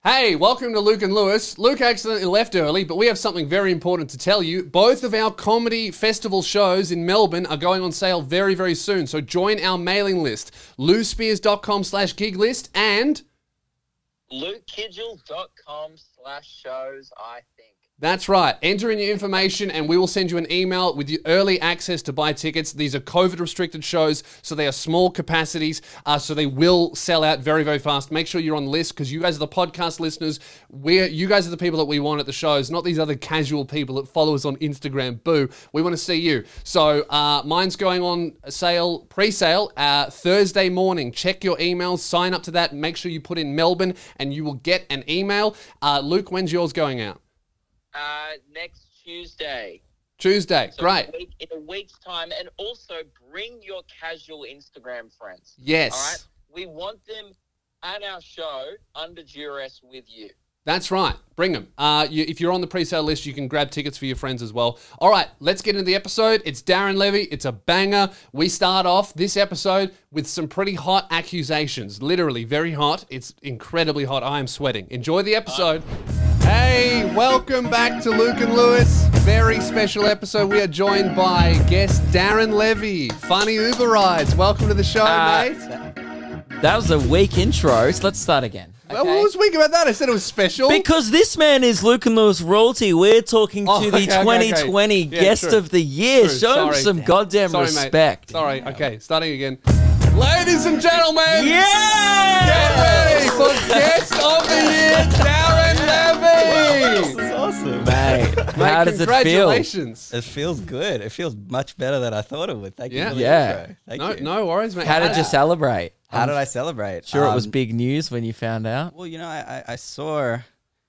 Hey, welcome to Luke and Lewis. Luke accidentally left early, but we have something very important to tell you. Both of our comedy festival shows in Melbourne are going on sale very, very soon. So join our mailing list, louspears.com/gig list and lukekidgel.com/shows, I think. That's right. Enter in your information and we will send you an email with your early access to buy tickets. These are COVID-restricted shows, so they are small capacities, so they will sell out very, very fast. Make sure you're on the list because you guys are the podcast listeners. You guys are the people that we want at the shows, not these other casual people that follow us on Instagram. Boo. We want to see you. So mine's going on sale, pre-sale, Thursday morning. Check your emails, sign up to that, make sure you put in Melbourne and you will get an email. Luke, when's yours going out? Next Tuesday. Tuesday, So great. in a week's time. And also bring your casual Instagram friends. Yes. All right? We want them at our show under duress with you. That's right. Bring them. If you're on the pre-sale list, you can grab tickets for your friends as well. All right, let's get into the episode. It's Darren Levy. It's a banger. We start off this episode with some pretty hot accusations. Literally very hot. It's incredibly hot. I am sweating. Enjoy the episode. Hey, welcome back to Luke and Lewis. Very special episode. We are joined by guest Darren Levy. Funny Uber rides. Welcome to the show, mate. That was a weak intro, so let's start again. Well, what was weak about that? I said it was special. Because this man is Luke and Lewis royalty. We're talking to the 2020 Guest true. of the Year. True. Show him some goddamn respect. Mate. Sorry. Okay, starting again. Ladies and gentlemen, Yeah! get ready for Guest of the Year, Darren Levy. This is awesome. Mate, how does it feel? Congratulations. It feels good. It feels much better than I thought it would. Thank you for the Yeah. intro. Thank you. No worries, mate. How did you celebrate? How did I celebrate? Sure, it was big news when you found out. Well, you know, I saw,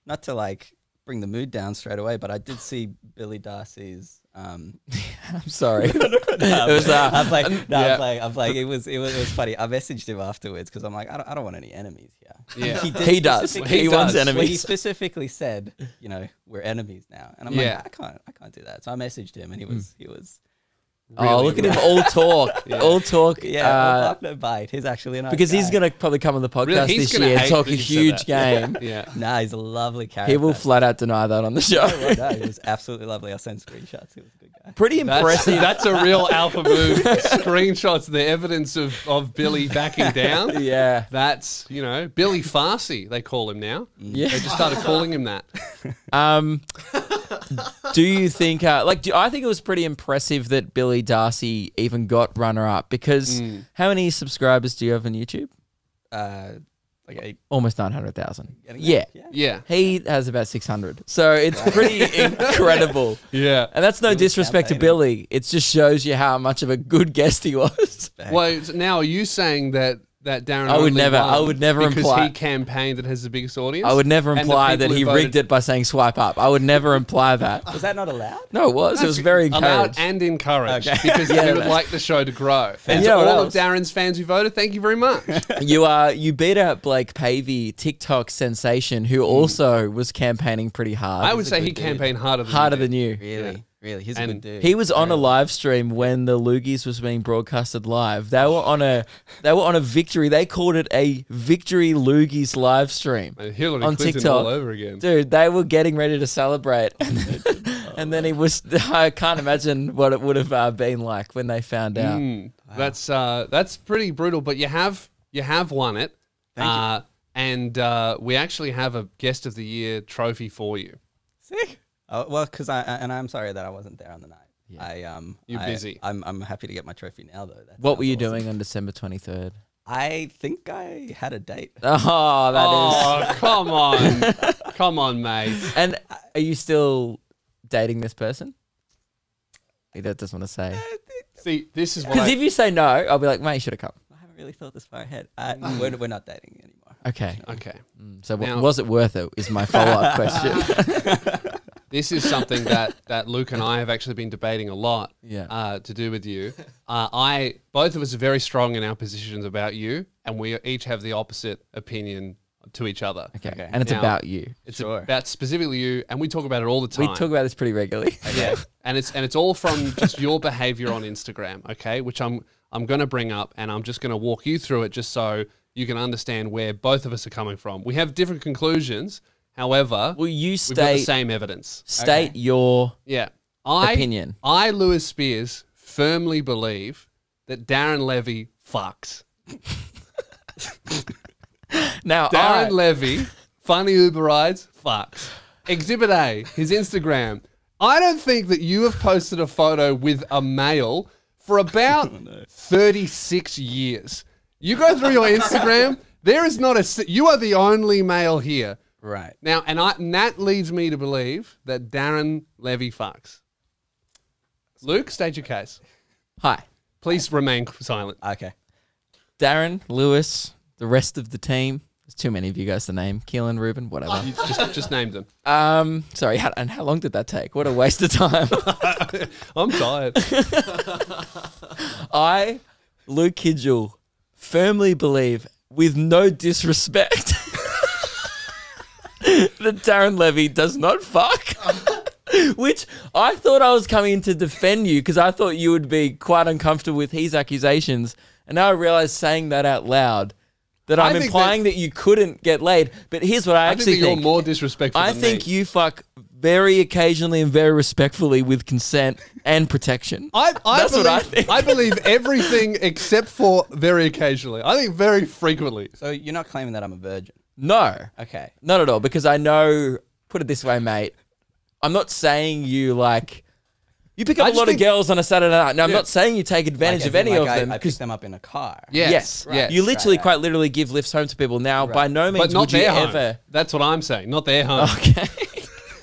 not to like bring the mood down straight away, but I did see Billy Darcy's. I'm sorry. I'm playing. It was funny. I messaged him afterwards because I'm like, I don't want any enemies here. Yeah. He does. He wants Well, he enemies. specifically said, you know, we're enemies now, and I'm like, I can't do that. So I messaged him, and he was. Oh, look at him, all talk. All talk. Yeah, no bite. He's actually a nice Because he's guy. going to probably come on the podcast Really? He's this gonna year and hate talk that a you said huge that. game. Yeah. Nah, he's a lovely character. He will flat out deny that on the show. No, he was absolutely lovely. I'll send screenshots. He was a good guy. Pretty impressive. That's a real alpha move. Screenshots, the evidence of Billy backing down. Yeah. That's, Billy Farsi, they call him now. Yeah. They just started calling him that. Do you think, I think it was pretty impressive that Billy Darcy even got runner-up because how many subscribers do you have on YouTube? Like Almost 900,000. Yeah. Yeah. He has about 600. So it's pretty incredible. Yeah. And that's no disrespect to Billy. It just shows you how much of a good guest he was. Well, now are you saying that Darren I would only never- won I would never because imply- he campaigned that has the biggest audience? I would never And the imply people that who he voted- rigged it by saying swipe up. I would never imply that. Was that not allowed? No, it was. It was very Allowed encouraged. and encouraged Okay. because we would like the show to grow. And to Yeah, what all else? of Darren's fans who voted, thank you very much. You beat out Blake Pavey, TikTok sensation, who also was campaigning pretty hard. I would say he campaiged harder than you. Really, he's a And good dude. He was on a live stream when the Loogies was being broadcasted live. They were on a victory. They called it a victory Loogies live stream And Hillary on Clinton TikTok all over again. Dude, they were getting ready to celebrate, and then he was. I can't imagine what it would have been like when they found out. That's pretty brutal, but you have won it. Thank you. And we actually have a Guest of the Year trophy for you. Sick. Oh, well, because I'm sorry that I wasn't there on the night. Yeah. You're busy. I'm happy to get my trophy now though. What were you doing on December 23rd? I think I had a date. Oh, that is. Come on. Come on, mate. And are you still dating this person? He doesn't want to say. See, this is Because why... if you say no, I'll be like, mate, you should have come. I haven't really thought this far ahead. We're not dating anymore. Okay. Okay. So Now- was it worth it? Is my follow-up question. This is something that Luke and I have actually been debating a lot Yeah. to do with you. Both of us are very strong in our positions about you, and we each have the opposite opinion to each other. Okay. And it's Now- about you. It's Sure. about specifically you, and we talk about it all the time. We talk about this pretty regularly. Yeah, and it's all from just your behavior on Instagram, okay? Which I'm going to bring up, and I'm just going to walk you through it, just so you can understand where both of us are coming from. We have different conclusions. However, Well, you we've got the state same evidence. your Yeah. opinion. I, Lewis Spears, firmly believe that Darren Levy fucks. Now, Darren Levy, funny Uber rides, fucks. Exhibit A, his Instagram. I don't think that you have posted a photo with a male for about 36 years. You go through your Instagram, there is not a... You are the only male here. Right. Now, and that leads me to believe that Darren Levy fucks. Luke, state your case. Hi, Please remain silent. Okay. Darren, Lewis, the rest of the team. There's too many of you guys to name. Keelan, Ruben, whatever. You just named them. Sorry, and how long did that take? What a waste of time. I'm tired. I, Luke Kidgel, firmly believe, with no disrespect, that Darren Levy does not fuck. Which I thought I was coming in to defend you because I thought you would be quite uncomfortable with his accusations. And now I realize saying that out loud that I'm implying that you couldn't get laid. But here's what I actually think. You're more disrespectful I than think me. you fuck very occasionally and very respectfully with consent and protection. That's what I think. I believe everything except for very occasionally. I think very frequently. So you're not claiming that I'm a virgin? No. Okay. Not at all, because I know, put it this way, mate, I'm not saying you like, you pick up a lot of girls on a Saturday night. Now, I'm not saying you take advantage of any of them. I pick them up in a car. Yes. Right. You literally Right. quite literally give lifts home to people. Now, by no means But not would you their home. ever... That's what I'm saying. Not their home. Okay.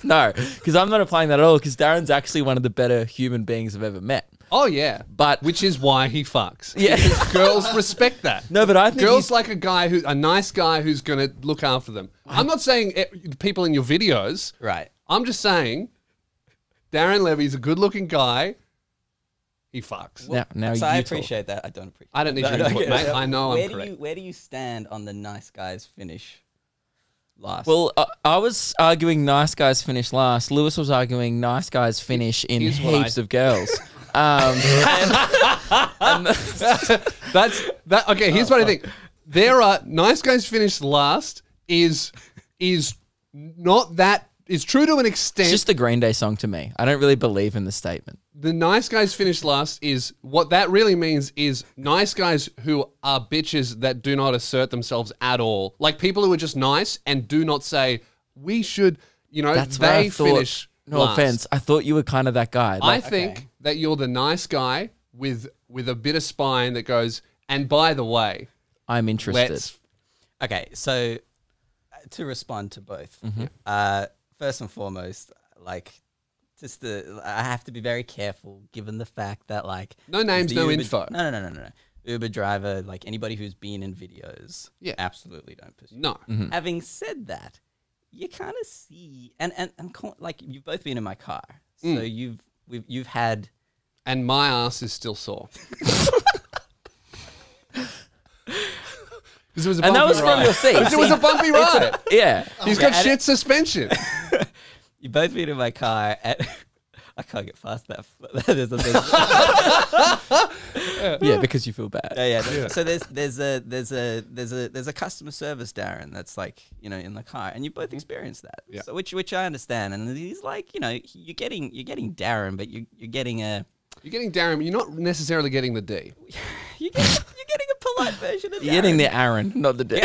No, because I'm not applying that at all, because Darren's actually one of the better human beings I've ever met. Oh, yeah. But... Which is why he fucks. Yeah. Because girls respect that. No, but I think girls he's- like a nice guy who's going to look after them. I'm not saying people in your videos. Right. I'm just saying Darren Levy's a good-looking guy. He fucks. Now So you I talk. appreciate that. I don't appreciate. I don't need your input, mate. I know I'm correct. Where do you stand on the nice guys finish last? Well, I was arguing nice guys finish last. Lewis was arguing nice guys finish in Here's what heaps of girls. And Okay, here's what I think. There are nice guys finish last is not that is true to an extent. it's just a Green Day song to me. I don't really believe in the statement. The nice guys finish last is what that really means is nice guys who are bitches that do not assert themselves at all. Like people who are just nice and do not say, we should, That's what I they thought. finish No last. offense. I thought you were kind of that guy. I think that you're the nice guy with a bit of spine that goes, and by the way, I'm interested. let's... Okay, so to respond to both, first and foremost, like, I have to be very careful given the fact that, like, No names, the no Uber- info. No. Uber driver, like anybody who's been in videos, Yeah. absolutely don't pursue. No. Having said that, you kind of see, and like you've both been in my car, so you've had, And my ass is still sore. It was a And that bumpy was from ride. your seat. It was a bumpy ride. Yeah. He's got shit suspension. you've both been in my car, and I can't get past that. Yeah, because you feel bad. Yeah. So there's a customer service Darren that's like, in the car, and you both experienced that. Yeah. So which I understand, and he's like, you're getting Darren, but you're getting a Darren, you're not necessarily getting the D. you're getting a polite version of Darren. You're getting the Aaron, not the D.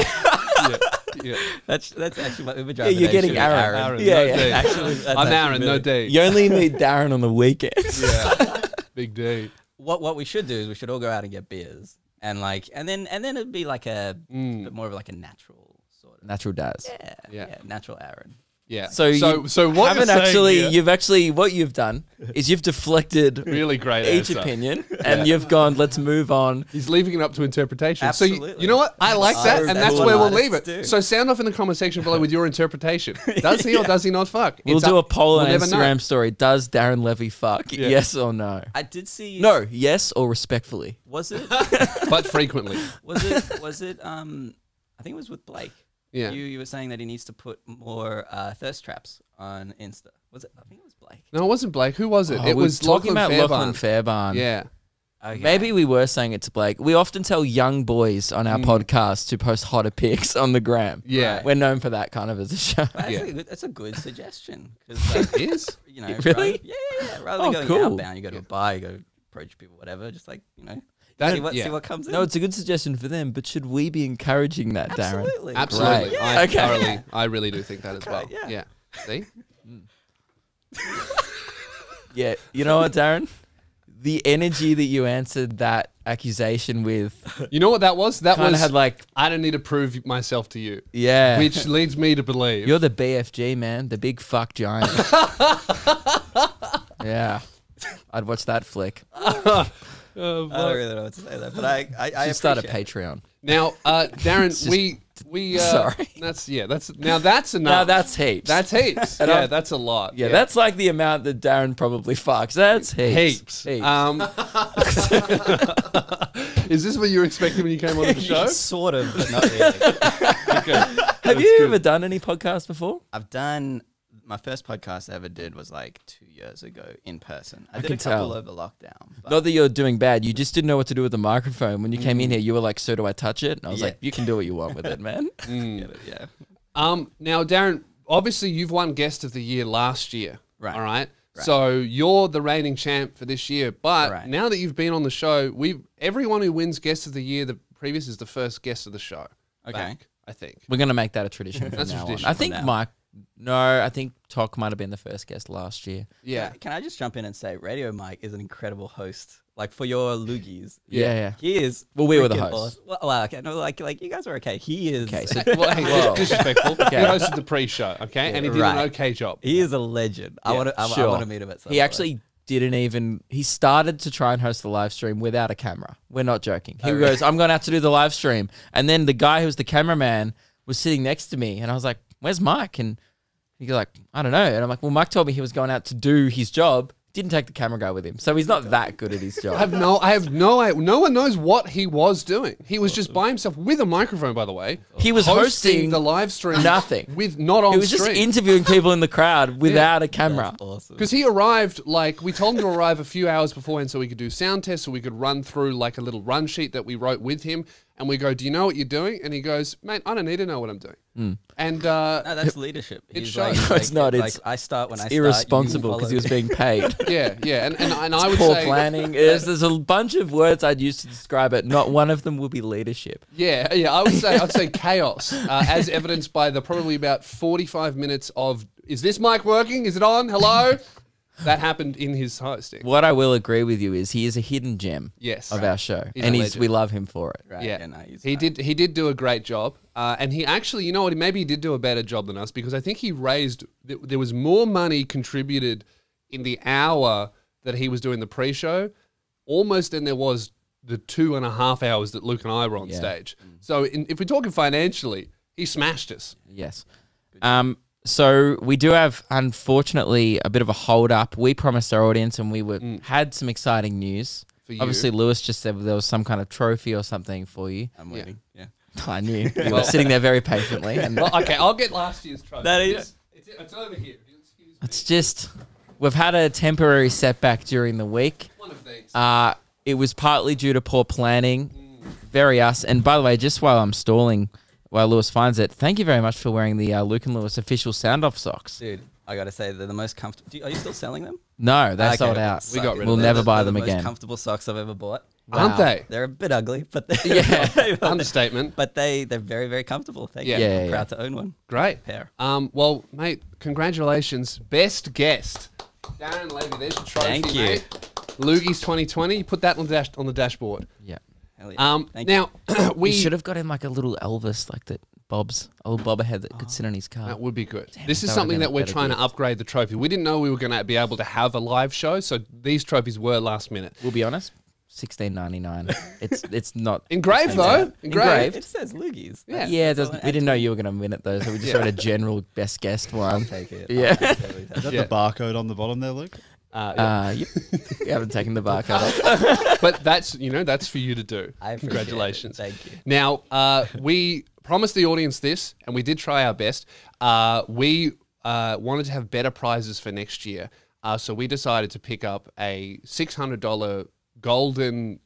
Yeah. That's actually my Uber driver. you're name getting should be Aaron. no Yeah. D. Actually, that's I'm actually Aaron, no really- D. You only need Darren on the weekends. Yeah. Big D. What we should do is we should all go out and get beers, and then it'd be like a bit more of like a natural sort of Natural Daz. yeah natural Aaron. Yeah. So what haven't you're actually, saying, what you've done is you've deflected really great each answer. opinion and you've gone, let's move on. He's leaving it up to interpretation. So Absolutely. you know what? I like that, So and that's that's what where we'll artists leave it. do. So sound off in the comment section below with your interpretation. Does he or does he not fuck? We'll It's do a up- poll on we'll never know. Instagram story. Does Darren Levy fuck? Yeah. Yes or no? I did see No, yes or respectfully. Was it? but frequently. Was it? I think it was with Blake. Yeah. You were saying that he needs to put more thirst traps on Insta. Was it? I think it was Blake. No, it wasn't Blake. Who was it? Oh, it we was talking Lachlan about Fairbairn. Lachlan Fairbairn. Yeah. Okay. Maybe we were saying it to Blake. We often tell young boys on our podcast to post hotter pics on the gram. Yeah. We're known for that kind of as a show. That's a good suggestion. It is? You know, Really? Rather than going cool. outbound, you go to a bar, you go approach people, whatever. Just like, you know, That- see what comes in. No, it's a good suggestion for them, but should we be encouraging that, Darren? Absolutely. Absolutely. Great. I Okay. thoroughly, I really do think that as well. yeah. Yeah. See? Yeah, you know what, Darren? The energy that you answered that accusation with You know what that was? That kind was of had like, I don't need to prove myself to you. yeah. Which leads me to believe. You're the BFG, man. The big fuck giant. Yeah. I'd watch that flick. I don't really know what to say there, but I Should start a appreciate it. Patreon. Now, Darren, we Sorry. that's enough. No, that's heaps. That's heaps. And yeah, I've- that's a lot. yeah, that's like the amount that Darren probably fucks. That's heaps. heaps. Is this what you were expecting when you came on the show? Sort of, but not really. Have you ever done any podcasts before? I've done my first podcast I ever did was like 2 years ago in person. I did can a couple tell. over lockdown. But Not that you're doing bad. You just didn't know what to do with the microphone. When you came in here, you were like, so do I touch it? And I was Yeah. like, you can do what you want with it, man. get it, yeah. Now, Darren, obviously you've won Guest of the Year last year. Right. All right. Right. So you're the reigning champ for this year. But Right. now that you've been on the show, everyone who wins Guest of the Year, the previous is the first guest of the show. Okay. back, I think. We're going to make that a tradition from That's a now on. tradition I from think now. I think Tok might have been the first guest last year. Yeah. Can I just jump in and say Radio Mike is an incredible host. Like for your loogies. Yeah. He is. Well, we were the freaking hosts. awesome. Well, okay. No, like you guys are okay. He is. Okay, so Well, hey, Whoa. disrespectful. Okay. He hosted the pre-show, okay, and he did an Right. okay job. he is a legend. I Yeah, want to. I sure. want to meet him at some he point. actually didn't even. He started to try and host the live stream without a camera. We're not joking. He really? goes, "I'm going to have to do the live stream," and then the guy who was the cameraman was sitting next to me, and I was like, "Where's Mike?" And he's like, "I don't know." And I'm like, "Well, Mike told me he was going out to do his job. Didn't take the camera guy with him, so he's not that good at his job." No one knows what he was doing. He was just by himself with a microphone, by the way. He was hosting the live stream. nothing. With not on He was just stream. interviewing people in the crowd without a camera. That's awesome. Because he arrived, like, we told him to arrive a few hours beforehand so we could do sound tests, so we could run through, like, a little run sheet that we wrote with him. And we go, "Do you know what you're doing?" And he goes, "Mate, I don't need to know what I'm doing." And No, that's leadership. It He's shows. No, it's not. Like, It's I start when I start. Irresponsible you because he was follow being paid. yeah, and I would Poor say, planning. There's a bunch of words I'd use to describe it. Not one of them will be leadership. yeah, I'd say chaos, as evidenced by the probably about 45 minutes of, "Is this mic working? Is it on? Hello?" That happened in his hosting. What I will agree with you is he is a hidden gem Yes. of our show, He's and a we legend. love him for it. Right. Yeah, no, he's he right. did do a great job, and he actually, you know what, maybe he did do a better job than us because I think he raised. There was more money contributed in the hour that he was doing the pre-show, almost than there was the 2.5 hours that Luke and I were on Yeah. stage. So if we're talking financially, he smashed us. Yes. So we do have, unfortunately, a bit of a hold up. We promised our audience, and we had some exciting news. For you. Obviously, Lewis just said there was some kind of trophy or something for you. I'm waiting. Yeah. I knew you were sitting there very patiently, and Well, okay, I'll get last year's trophy. That is- It's over here. Excuse me. it's just we've had a temporary setback during the week. One of these. It was partly due to poor planning, very us. And by the way, just while I'm stalling, while Lewis finds it, thank you very much for wearing the Luke and Lewis official sound off socks. Dude, I gotta say they're the most comfortable. Are you still selling them? No, they Okay, sold out. We got rid of We'll them. never buy They're them the again. Most comfortable socks I've ever bought. Aren't they? They're a bit ugly, but Yeah. Understatement. but they're very very comfortable. Thank Yeah. you. Yeah, I'm yeah, proud to own one. Great. Pair. Well, mate, congratulations. Best guest. Darren Levy, there's your trophy, Thank you. mate. Loogies 2020. Put that on the dashboard. Yeah. Hell yeah. Thank you. Now, We we should have got him like a little Elvis, like that Bob's old bobblehead that could sit on his car. That would be good. Damn This it, is that something would've that been a we're better trying to gift. upgrade the trophy. We didn't know we were going to be able to have a live show, so these trophies were last minute. We'll be honest, $16.99. It's not Engraved though. Engraved. It says Loogies. Yeah. Yeah, it doesn't, we didn't know you were going to win it though, so we just wrote a general best guest one. Take it. Yeah. I'll totally take Is that it. the barcode on the bottom there, Luke? Yep. We haven't taken the barcode off. But that's for you to do. I appreciate Congratulations. it. Thank you. Now, we promised the audience this, and we did try our best. We wanted to have better prizes for next year, so we decided to pick up a $600 golden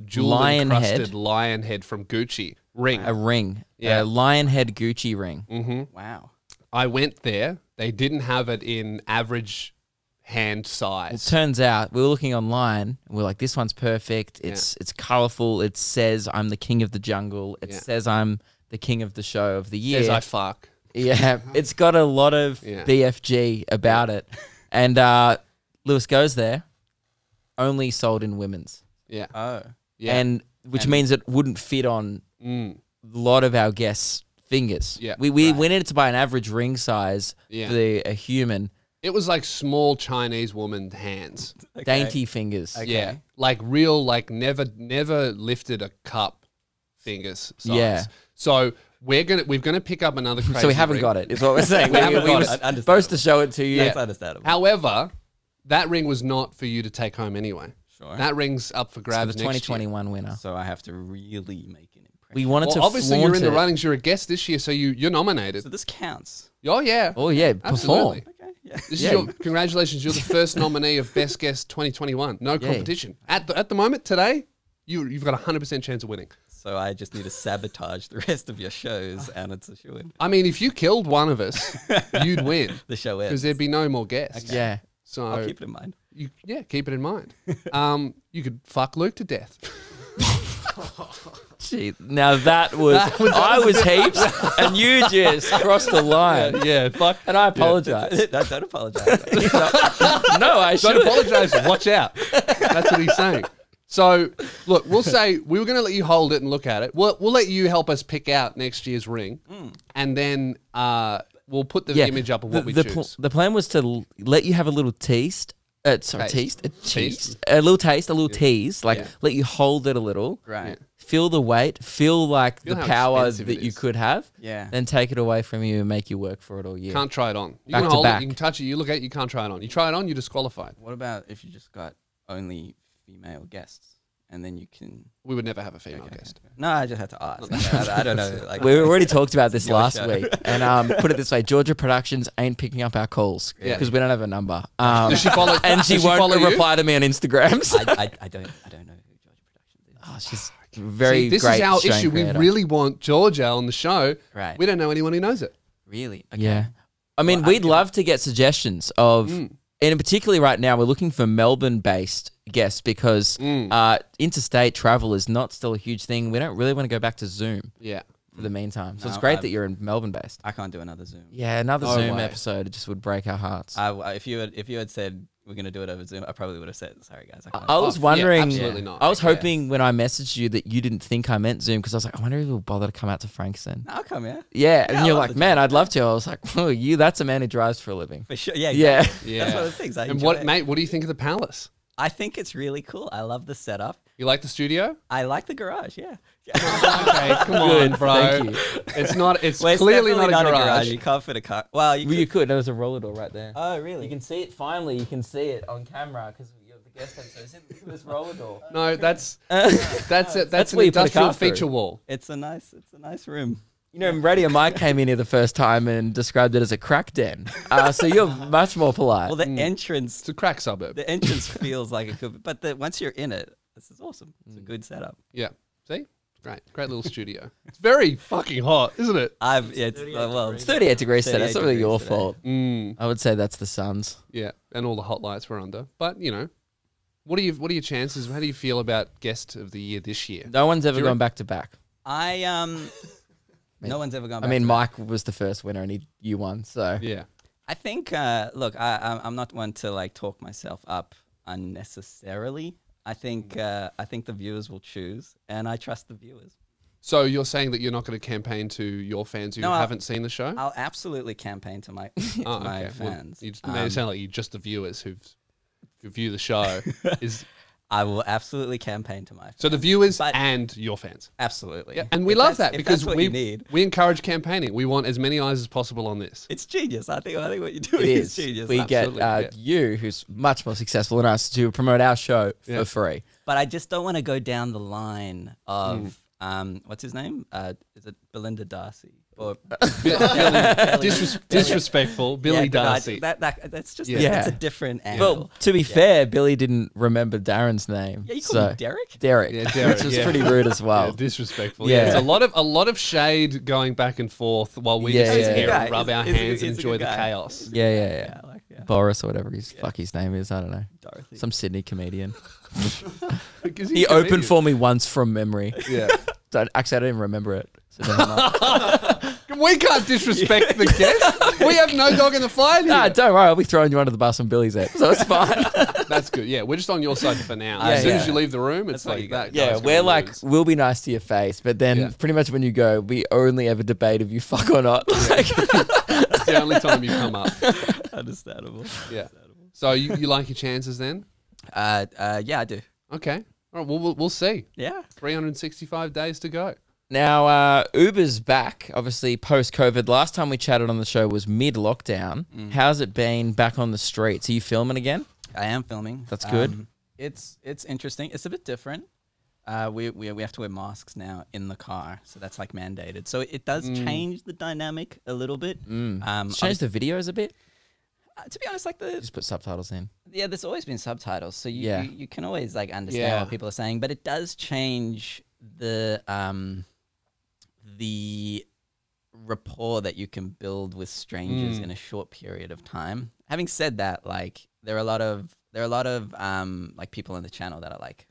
jewel Lion head. encrusted lion head from Gucci ring. A ring. Yeah. A lion head Gucci ring. Wow. I went there. They didn't have it in average hand Well, size. turns out we were looking online and we're like, this one's perfect. It's colorful. It says I'm the king of the jungle. It says I'm the king of the show of the year. Says I fuck. Yeah, it's got a lot of BFG about it. And Lewis goes there, only sold in women's. Yeah. Oh. Yeah. And which means it wouldn't fit on a lot of our guests' fingers. Yeah. We needed to buy an average ring size for a human. It was like small Chinese woman hands. Okay. Dainty fingers. Okay. Yeah. Like real, like never lifted a cup fingers size. Yeah. So we're gonna pick up another crazy So we haven't ring. got it, is what we're saying. We haven't got were it. supposed to show it to you. That's understandable. However, that ring was not for you to take home anyway. Sure. That ring's up for For grabs the next year. 2021 winner. So I have to really make an impression. We wanted Well, to obviously flaunt you're in the it. runnings. You're a guest this year, so you're nominated. So this counts. Oh yeah. Oh yeah, Absolutely. perform. Okay. Yeah. This is Yeah. your congratulations. You're the first nominee of Best Guest 2021. No competition at the moment today. You've got a 100% chance of winning. So I just need to sabotage the rest of your shows, and it's a shoe-in. I mean, if you killed one of us, you'd win The show because ends. there'd be no more guests. Yeah. So I'll keep it in mind. keep it in mind. You could fuck Luke to death. Gee, now that was I was heaps, and you just crossed the line. Yeah, fuck. And I apologize. Don't apologize. No, I should. Don't apologize. Watch out. That's what he's saying. So, look, we'll say we were going to let you hold it and look at it. We'll let you help us pick out next year's ring, and then we'll put the image up of what we choose. The plan was to let you have a little taste. Sorry, Taste. tease. A little taste, a little tease. Like, Yeah. let you hold it a little. Right. Feel the weight. Feel like Feel the how power expensive that it you is. could have. Yeah. Then take it away from you and make you work for it all year. Can't try it on. You Back can to hold back. it, you can touch it, you look at it, you can't try it on. You try it on, you're disqualified. What about if you just got only female guests, and then you can? We would never have a female guest. No, I just had to ask. I don't know. Like, We already talked about this Your last show. week, and put it this way: Georgia Productions ain't picking up our calls Yeah. because we don't have a number. Does she follow? And she does won't follow you? reply to me on Instagram. So. I don't know who Georgia Productions is. Oh, she's very See, this great. is our Australian issue. creator. We really want Georgia on the show. Right. We don't know anyone who knows it. Really? Okay. Yeah. I mean, Well, we'd love to get suggestions of, and particularly right now, we're looking for Melbourne-based guests because interstate travel is not still a huge thing. We don't really want to go back to Zoom Yeah. for the meantime. So No, it's great I've- that you're in Melbourne-based. I can't do another Zoom. Yeah, another No Zoom way. episode just would break our hearts. If you had said we're gonna do it over Zoom, I probably would have said, "Sorry guys, I can't." I was yeah, wondering. absolutely not. I was Yeah. hoping when I messaged you that you didn't think I meant Zoom because I was like, I wonder if he'll bother to come out to Frankston. I'll come, yeah. Yeah, and I you're love like, the man, I'd love to. I was like, oh, that's a man who drives for a living. For sure. Yeah. Yeah. Exactly. Yeah. That's one of the things I And enjoy. what, mate? What do you think of the palace? I think it's really cool. I love the setup. You like the studio? I like the garage. Yeah. Okay, come on, Good, bro. thank you. It's not. It's Well, it's clearly not definitely a garage. You can't fit a car. Well, you Well, could. you could. There's a roller door right there. Oh, really? You can see it. Finally, you can see it on camera because the guest episode. Look at this roller door. No, that's it. That's an where you put a industrial car through. feature wall. It's a nice room. You know, Radio Mike came in here the first time and described it as a crack den. So you're much more polite. Well, the entrance, It's a crack suburb. the entrance feels like it could, be, but once you're in it, this is awesome. It's a good setup. Yeah. See, great little studio. It's very fucking hot, isn't it? It's 38 degrees today. It's not really your 38 degrees fault. I would say that's the sun's. Yeah, and all the hot lights we're under. But you know, what are your chances? How do you feel about guest of the year this year? No one's ever you gone back to back. No one's ever gone back. I mean, to it. Mike was the first winner and you won. So Yeah. I think, look, I'm not one to like talk myself up unnecessarily. I think the viewers will choose, and I trust the viewers. So you're saying that you're not going to campaign to your fans who No, haven't seen the show? I'll absolutely campaign to my Oh, my okay. Well, fans. you just made it sound like you just the viewers who view the show. I will absolutely campaign to my fans. So the viewers But- and your fans. Absolutely. Yeah, and we If love that's- that if because that's what we you need. we encourage campaigning. We want as many eyes as possible on this. It's genius. I think what you're doing it is is. genius. We get Absolutely, yeah. you, who's much more successful than us, to promote our show for free. But I just don't want to go down the line of what's his name? Is it Belinda Darcy? Or Disrespectful. Billy Darcy. That's just Yeah. that's a different angle. Well, to be fair, Billy didn't remember Darren's name. Yeah, you called me Derek? Derek. Yeah, Derek, Which was yeah. pretty rude as well. Yeah, disrespectful. Yeah. Yeah, there's a lot of shade going back and forth while we Yeah, just sit yeah, here yeah. and rub our He's a- hands he's and a enjoy good the guy. Yeah. chaos. Boris or whatever his name is. I don't know. Dorothy. Some Sydney comedian. Because He he's opened Canadian. for me once from memory. Yeah. Actually, I didn't even remember it. So never mind. We can't disrespect the guest. We have no dog in the fight here. Nah, don't worry. I'll be throwing you under the bus on Billy's head, so it's fine. That's good. Yeah, we're just on your side for now. Yeah, As soon yeah. as you leave the room, it's That's what like you got. that. Yeah, guy's we're gonna like, lose. we'll be nice to your face, but then Yeah. pretty much when you go, we only ever debate if you fuck or not. Like, It's the only time you come up. Understandable. Yeah. So you like your chances then? Yeah, I do. Okay. All right. Well, we'll see. Yeah. 365 days to go. now, Uber's back, obviously post-COVID. Last time we chatted on the show was mid-lockdown. How's it been back on the streets? Are you filming again? I am filming. That's good. It's interesting. It's a bit different. We have to wear masks now in the car, so that's like mandated. So it does change the dynamic a little bit. It's changed the videos a bit. To be honest, like Just put subtitles in. there's always been subtitles, so Yeah. you can always like understand Yeah. what people are saying, but it does change the rapport that you can build with strangers in a short period of time. Having said that, like there are a lot of like people in the channel that are like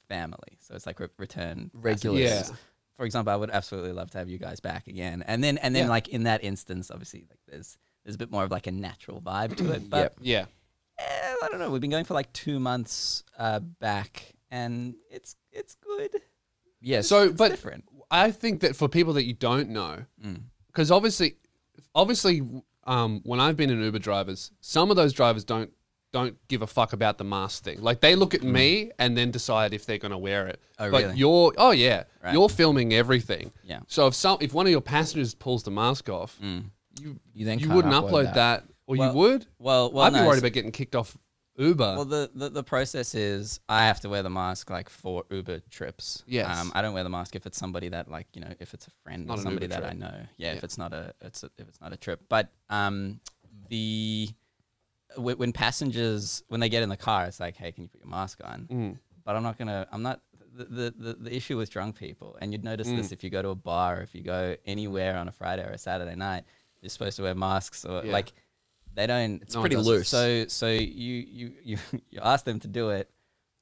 family, so it's like return Regulars. passengers. For example, I would absolutely love to have you guys back again, and then Yeah. like in that instance, obviously like there's a bit more of like a natural vibe to it, but Yeah. I don't know. We've been going for like 2 months back, and it's good. Yes. So, It's but different. I think that for people that you don't know, because obviously, when I've been in Uber drivers, some of those drivers don't give a fuck about the mask thing. Like they look at me and then decide if they're going to wear it. Oh, but really? you're filming everything. Yeah. So if one of your passengers pulls the mask off, you then you can't wouldn't upload that, or you would. Well, I'd be no, worried about getting kicked off Uber. Well, the process is I have to wear the mask like for Uber trips. Yes. I don't wear the mask if it's somebody that like if it's a friend Not or an somebody Uber that I trip. know. Yeah, Yeah. if it's not a trip. But when passengers when they get in the car, it's like, hey, can you put your mask on? But I'm not. The issue with drunk people, and you'd notice this if you go to a bar, or if you go anywhere on a Friday or a Saturday night, you're supposed to wear masks, or Yeah. like they don't. It's pretty loose. So you ask them to do it,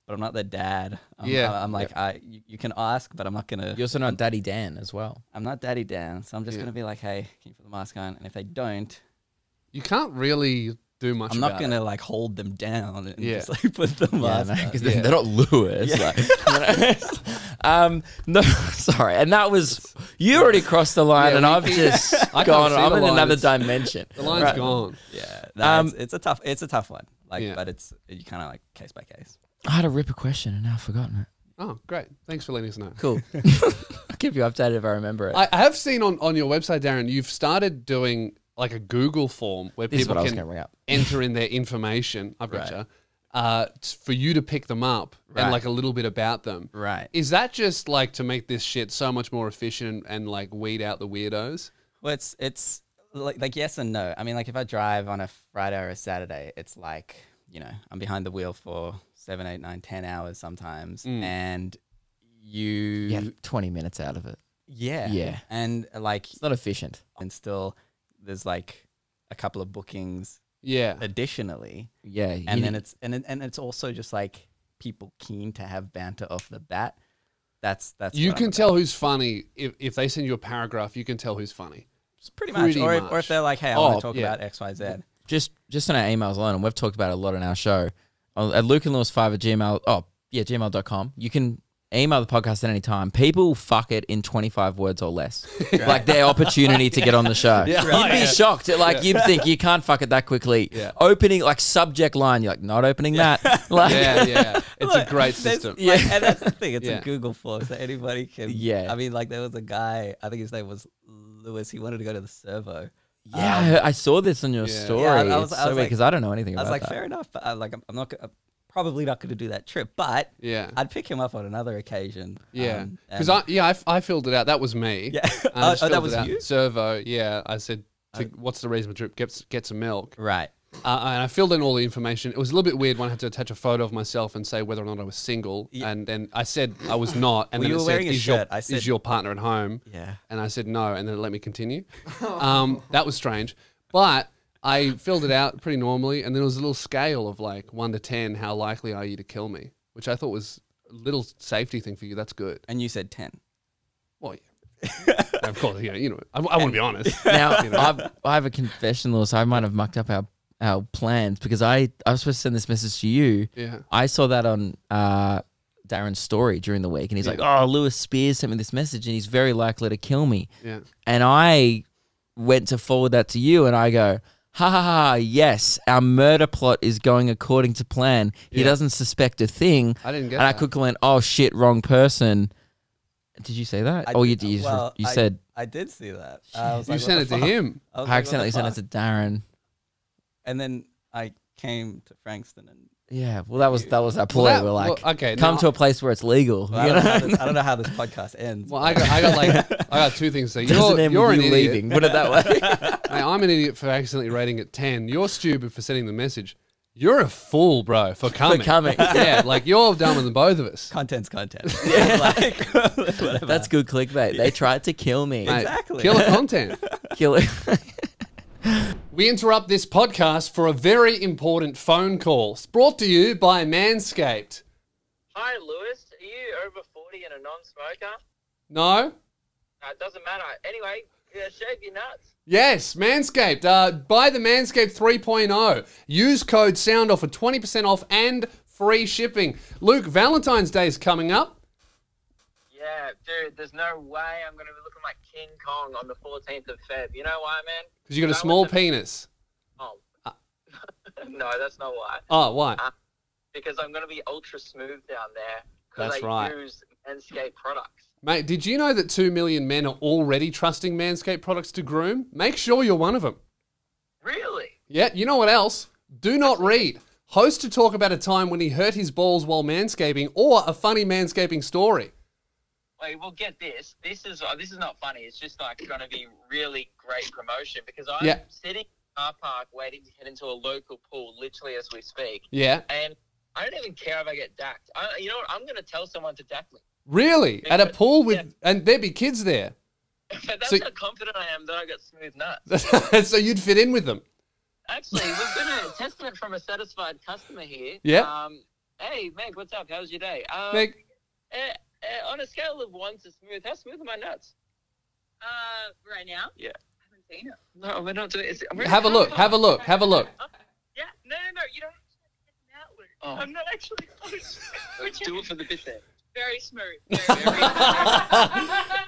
but I'm not their dad. I'm like you can ask, but I'm not gonna. You're also not Daddy Dan as well. I'm not Daddy Dan, so I'm just Yeah. gonna be like, hey, can you put the mask on? And if they don't, you can't really do much. I'm not about gonna like hold them down and Yeah. just like put the mask on. because they're not Lewis. No, sorry. And that was you already crossed the line, Yeah, and we- I've just I can't gone. see I'm the in line. another It's- dimension. The line's Right. gone. Yeah, no, Um, it's a tough one. Like, Yeah. but you kind of like case by case. I had a ripper question and now I've forgotten it. Oh, great. Thanks for letting us know. Cool. I'll keep you updated if I remember it. I have seen on your website, Darren, you've started doing like a Google form where This is people what I was can going to bring up. enter in their information. I've got for you to pick them up Right. and like a little bit about them. Right. Is that just like to make this shit so much more efficient and like weed out the weirdos? Well, it's like yes and no. I mean, like if I drive on a Friday or a Saturday, it's like I'm behind the wheel for 7, 8, 9, 10 hours sometimes, and You had 20 minutes out of it. yeah, and like It's not efficient. and still there's like a couple of bookings Yeah. Yeah. additionally, you and then need- it's also just like people keen to have banter off the bat. That's You what can I'm tell about. who's funny. If they send you a paragraph, you can tell who's funny. pretty pretty much, or much. if they're like, hey, I want Oh, to talk yeah. about X, Y, Z. just on our emails alone, and we've talked about it a lot on our show, at lukeandlewis5@gmail.com. You can email the podcast at any time. People fuck it in 25 words or less. Like their opportunity to get on the show. Yeah. You'd be shocked. You'd think you can't fuck it that quickly. Yeah. Opening like subject line, you're like, not opening that. Like, Yeah. It's a great There's- system. like, and that's the thing. It's Yeah. a Google form, so anybody can. Yeah. I mean, like there was a guy. I think his name was Lewis. He wanted to go to the servo. Yeah, I saw this on your Yeah. story. Yeah, I was it's so weird like- because I don't know anything I about was like, that. fair enough. But I'm not. probably not going to do that trip, but Yeah. I'd pick him up on another occasion. Yeah, because and- I filled it out. That was me. Yeah. I just that filled was it out. you? Servo. Yeah, I said, "What's the reason for the trip? Get some milk." Right. And I filled in all the information. It was a little bit weird when I had to attach a photo of myself and say whether or not I was single. Yeah. And then I said I was not. And Well, then you it were said, wearing a shirt. I said- is your partner at home? Yeah. And I said no. And then it let me continue. That was strange. But I filled it out pretty normally. And then there was a little scale of like 1 to 10. How likely are you to kill me? Which I thought was a little safety thing for you. That's good. And you said 10. Well, yeah. Of course, I want to be honest. Now, You know? I have a confession, Lewis. I might have mucked up our plans because I was supposed to send this message to you. Yeah. I saw that on Darren's story during the week, and he's like, "Oh, Lewis Spears sent me this message, and he's very likely to kill me." Yeah. And I went to forward that to you, and I go, "Ha ha ha! Yes, our murder plot is going according to plan. He Yeah. doesn't suspect a thing." I didn't get And I that. quickly went, "Oh shit, wrong person." Did you say that? I You did- did. well, You I- said I did see that. I was You like, sent what it the to fuck? him. I was I like, accidentally what sent the it to fuck? Darren. And then I came to Frankston and Yeah, well, that was our ploy. that- We're like, well, okay, come now- to a place where it's legal. I you don't, know know? how this, I don't know how this podcast ends. Well, but- I got two things to say. Doesn't end You're with an you idiot. leaving. Put it that way. Hey, I'm an idiot for accidentally rating it 10. You're stupid for sending the message. You're a fool, bro, for coming. Yeah, like you're dumber than both of us. Content's content. Like, whatever. That's good clickbait. They tried to kill me. Mate, Exactly. Killer content. Kill it. We interrupt this podcast for a very important phone call. It's brought to you by Manscaped. Hi, Lewis. Are you over 40 and a non-smoker? No? It doesn't matter. Anyway, shave your nuts. Yes, Manscaped. Buy the Manscaped 3.0. Use code SOUNDOFF for 20% off and free shipping. Luke, Valentine's Day is coming up. Yeah, dude, there's no way I'm going to be looking like King Kong on the 14th of Feb. You know why, man? Because you got a know small what the- penis. Oh. No, that's not why. Oh, why? Because I'm going to be ultra smooth down there. Because That's I right. use Manscaped products. Mate, did you know that 2 million men are already trusting Manscaped products to groom? Make sure you're one of them. Really? Yeah, you know what else? Do not read. Host to talk about a time when he hurt his balls while manscaping or a funny manscaping story. Wait, well, get this. This is not funny. It's just like going to be really great promotion because I'm Yeah. sitting in the car park waiting to head into a local pool literally as we speak. Yeah. And I don't even care if I get dacked. You know what? I'm going to tell someone to dack me. Really? At a pool with, Yeah. and there'd be kids there. But that's So- how confident I am that I got smooth nuts. So you'd fit in with them. Actually, we've got a testament from a satisfied customer here. Yeah. Hey, Meg, what's up? How's your day? Meg, On a scale of 1 to smooth, how smooth are my nuts? Right now? Yeah. I haven't seen it. No, we're not doing it. I'm have a look, have a look, have a look. Yeah, no, you don't have to get them out, Luke. Oh. I'm not actually close. Let's do it for the bit there. Very smooth. Very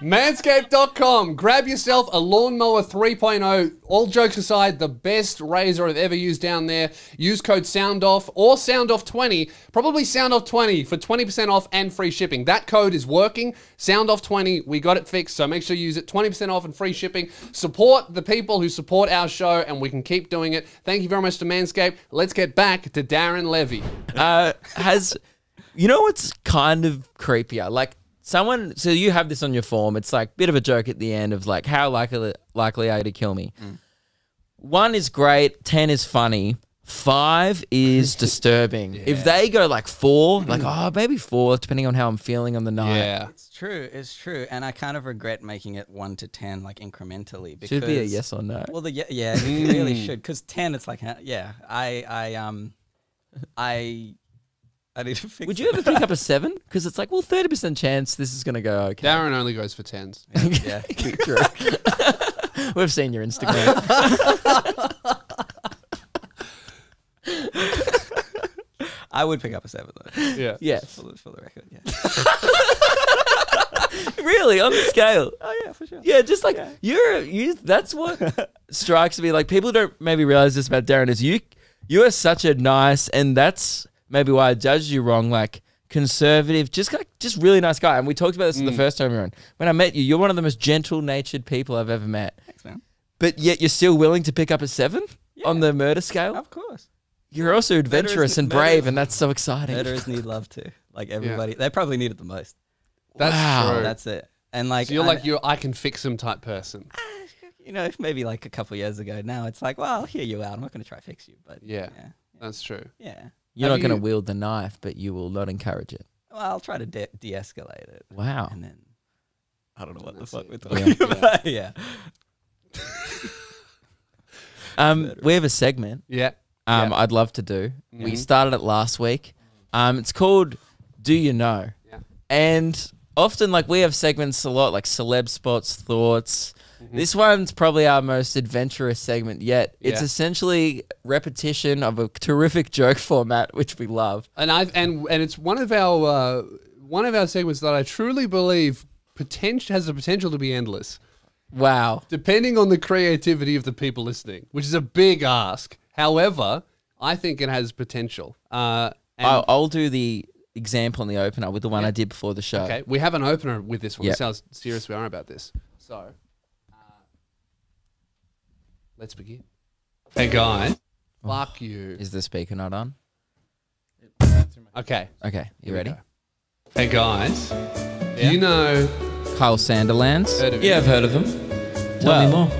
Manscaped.com. Grab yourself a lawnmower 3.0. All jokes aside, the best razor I've ever used down there. Use code SOUNDOFF or SOUNDOFF20. Probably SOUNDOFF20 for 20% off and free shipping. That code is working. SOUNDOFF20. We got it fixed, so make sure you use it. 20% off and free shipping. Support the people who support our show, and we can keep doing it. Thank you very much to Manscaped. Let's get back to Darren Levy. You know what's kind of creepier? Like someone, so you have this on your form. It's like a bit of a joke at the end of like, how likely are you to kill me? 1 is great, 10 is funny, 5 is disturbing. If they go like 4, like, oh, maybe 4, depending on how I'm feeling on the night. Yeah. It's true. And I kind of regret making it 1 to 10, like incrementally. Because, Should be a yes or no. Well, yeah, it really should. Because 10, it's like, yeah, I need to fix Would you ever pick up a 7? Because it's like, well, 30% chance this is going to go okay. Darren only goes for 10s. Yeah. True. We've seen your Instagram. I would pick up a 7, though. Yeah. Yes. For the record, yeah. Really, on the scale. Oh, yeah, for sure. Yeah, just like you. That's what strikes me. Like people don't maybe realize this about Darren is you are such a nice, and that's maybe why I judged you wrong. Like conservative, just really nice guy. And we talked about this the first time around. When I met you, you're one of the most gentle-natured people I've ever met. Thanks, man. But yet you're still willing to pick up a 7 on the murder scale. Of course. You're also adventurous and brave, and that's so exciting. Murderers need love too. Like everybody, they probably need it the most. That's Wow. true. That's it. And like, So you're I can fix him type person. you know, maybe like a couple years ago. Now it's like, well, I'll hear you out. I'm not going to try to fix you, but Yeah, that's true. yeah. You're Have not going to you- wield the knife, but you will not encourage it. Well, I'll try to de-escalate it, Wow. and then I don't know what the fuck we're Yeah. talking about. Yeah. We have a segment. Yeah. I'd love to do. We started it last week. It's called Do You Know? Yeah. And often, like, we have segments a lot, like celeb spots, thoughts. This one's probably our most adventurous segment yet. It's Yeah. essentially repetition of a terrific joke format, which we love. And it's one of our segments that I truly believe has the potential to be endless, Wow. depending on the creativity of the people listening, which is a big ask. However, I think it has potential. I'll do the example in the opener with the one I did before the show. Okay, we have an opener with this one. Yep. This is how serious we are about this. So, let's begin. Hey guys, fuck you. Is the speaker not on? Okay. Okay, you we ready? go. Hey guys, do you know? Kyle Sanderlands. Heard of Yeah, him. I've heard of him. Tell me more.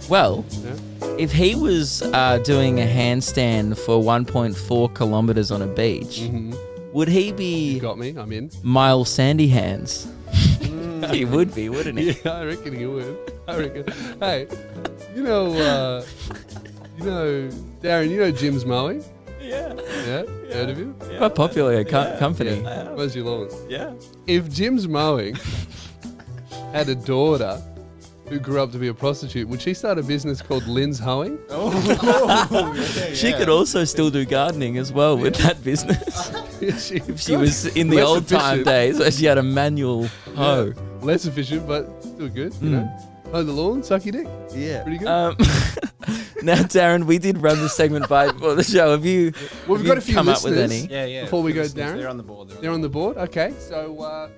Well, Yeah. if he was doing a handstand for 1.4 kilometers on a beach, would he be You got me. I'm in. Miles Sandy Hands? He would be, wouldn't he? Yeah, I reckon you would. I reckon. Hey, you know, Darren. You know Jim's mowing. Yeah. Yeah. Heard of him? Quite popular company. Yeah. Where's your lawn? Yeah. If Jim's mowing had a daughter who grew up to be a prostitute, would she start a business called Lynn's Hoeing? She could also still do gardening as well with that business. She was in the Less old time efficient. days where she had a manual hoe. Less efficient, but still good. You know, mow the lawn, suck your dick. Yeah. Pretty good. Now, Darren, we did run the segment by before the show. Have you? Well, we've have got you a few come up with listeners. any? Yeah. Before we go, Listeners, Darren? They're on the board. They're on the board. Okay, so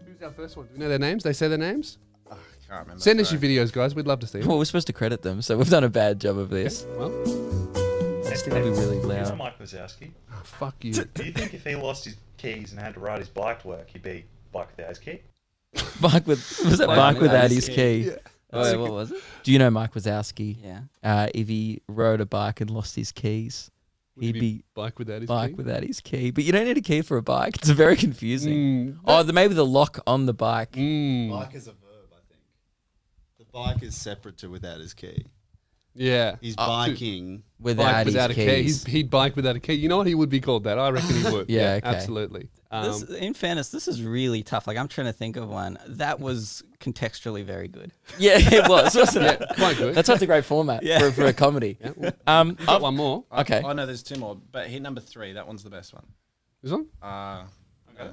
who's our first one? Do we know their names? They say their names. I can't remember. Send us sorry. your videos, guys. We'd love to see them. Well, we're supposed to credit them, so we've done a bad job of this. Well, It's going to be really You know loud. Mike Wazowski. fuck you. Do you think if he lost his keys and had to ride his bike to work, he'd be bike without his key? Mike without his key. Yeah. Wait, what was it? Do you know Mike Wazowski? Yeah. If he rode a bike and lost his keys, he'd be bike without his bike key? without his key. But you don't need a key for a bike. It's very confusing. Mm. Oh, maybe the lock on the bike. Mm. Bike is a verb, I think. The bike is separate to without his key. Yeah. He's biking. Without Bike his without a key. keys. He'd bike without a key. You know what? He would be called that. I reckon he would. Yeah, okay. Absolutely. In fairness, this is really tough. Like, I'm trying to think of one that was contextually very good. Yeah, it was, wasn't it? quite good. That's such a great format for a comedy. Yeah, well, Um, got one more. Okay. Oh no, there's two more. But hit number 3. That one's the best one. This one? Okay.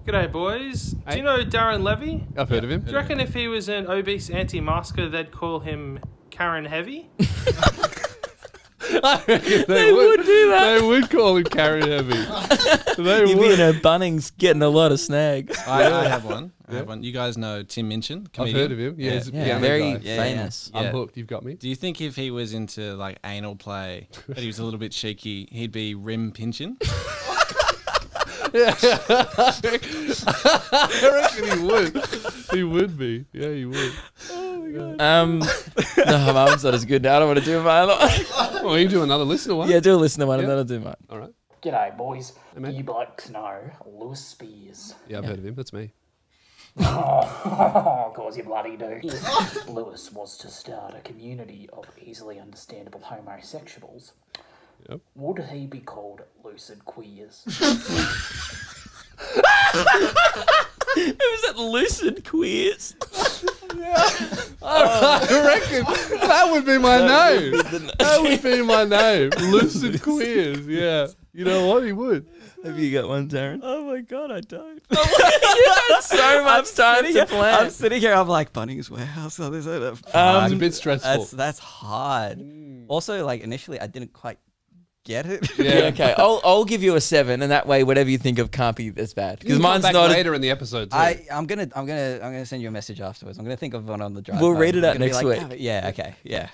G'day, boys. Do you know Darren Levy? I've heard of him. Do you reckon if he was an obese anti-masker, they'd call him Karen Heavy? I reckon They would do that. They would call him Karen Heavy. They You'd be would. in a Bunnings getting a lot of snags. I have one. I have one. You guys know Tim Minchin, I've comedian? heard of him. Yeah, he's a Yeah, piano very guy. Yeah, famous. I'm Yeah. hooked. You've got me. Do you think if he was into like anal play, that he was a little bit cheeky, he'd be Rim Pinchin? I reckon he would. He would be. Yeah, he would. No, my one's not as good now. I don't want to do mine. Oh, you do another listener one? Yeah, do a listener one and Yeah. then I'll do mine. All right. G'day, boys. mate. You blokes know Lewis Spears. Yeah, I've heard of him. That's me. Oh, of course you bloody do. If Lewis was to start a community of easily understandable homosexuals, Yep. would he be called Lucid Queers? It was at Lucid Queers. I reckon that would be my name. That would be my name. Lucid Queers. Yeah. You know what? He would. Have you got one, Darren? Oh my god, I don't. You had so much time to plan. I'm sitting here. I'm like Bunnings Warehouse. Oh, there's a It's a bit stressful. that's hard. Also, like initially, I didn't quite get it. Yeah, okay. I'll give you a 7, and that way, whatever you think of can't be as bad. Because Because mine's back not. later in the episode. Too. I'm gonna send you a message afterwards. I'm gonna think of one on the drive. We'll home. read it I'm out gonna be next like, week. "Oh, yeah. Okay. Yeah.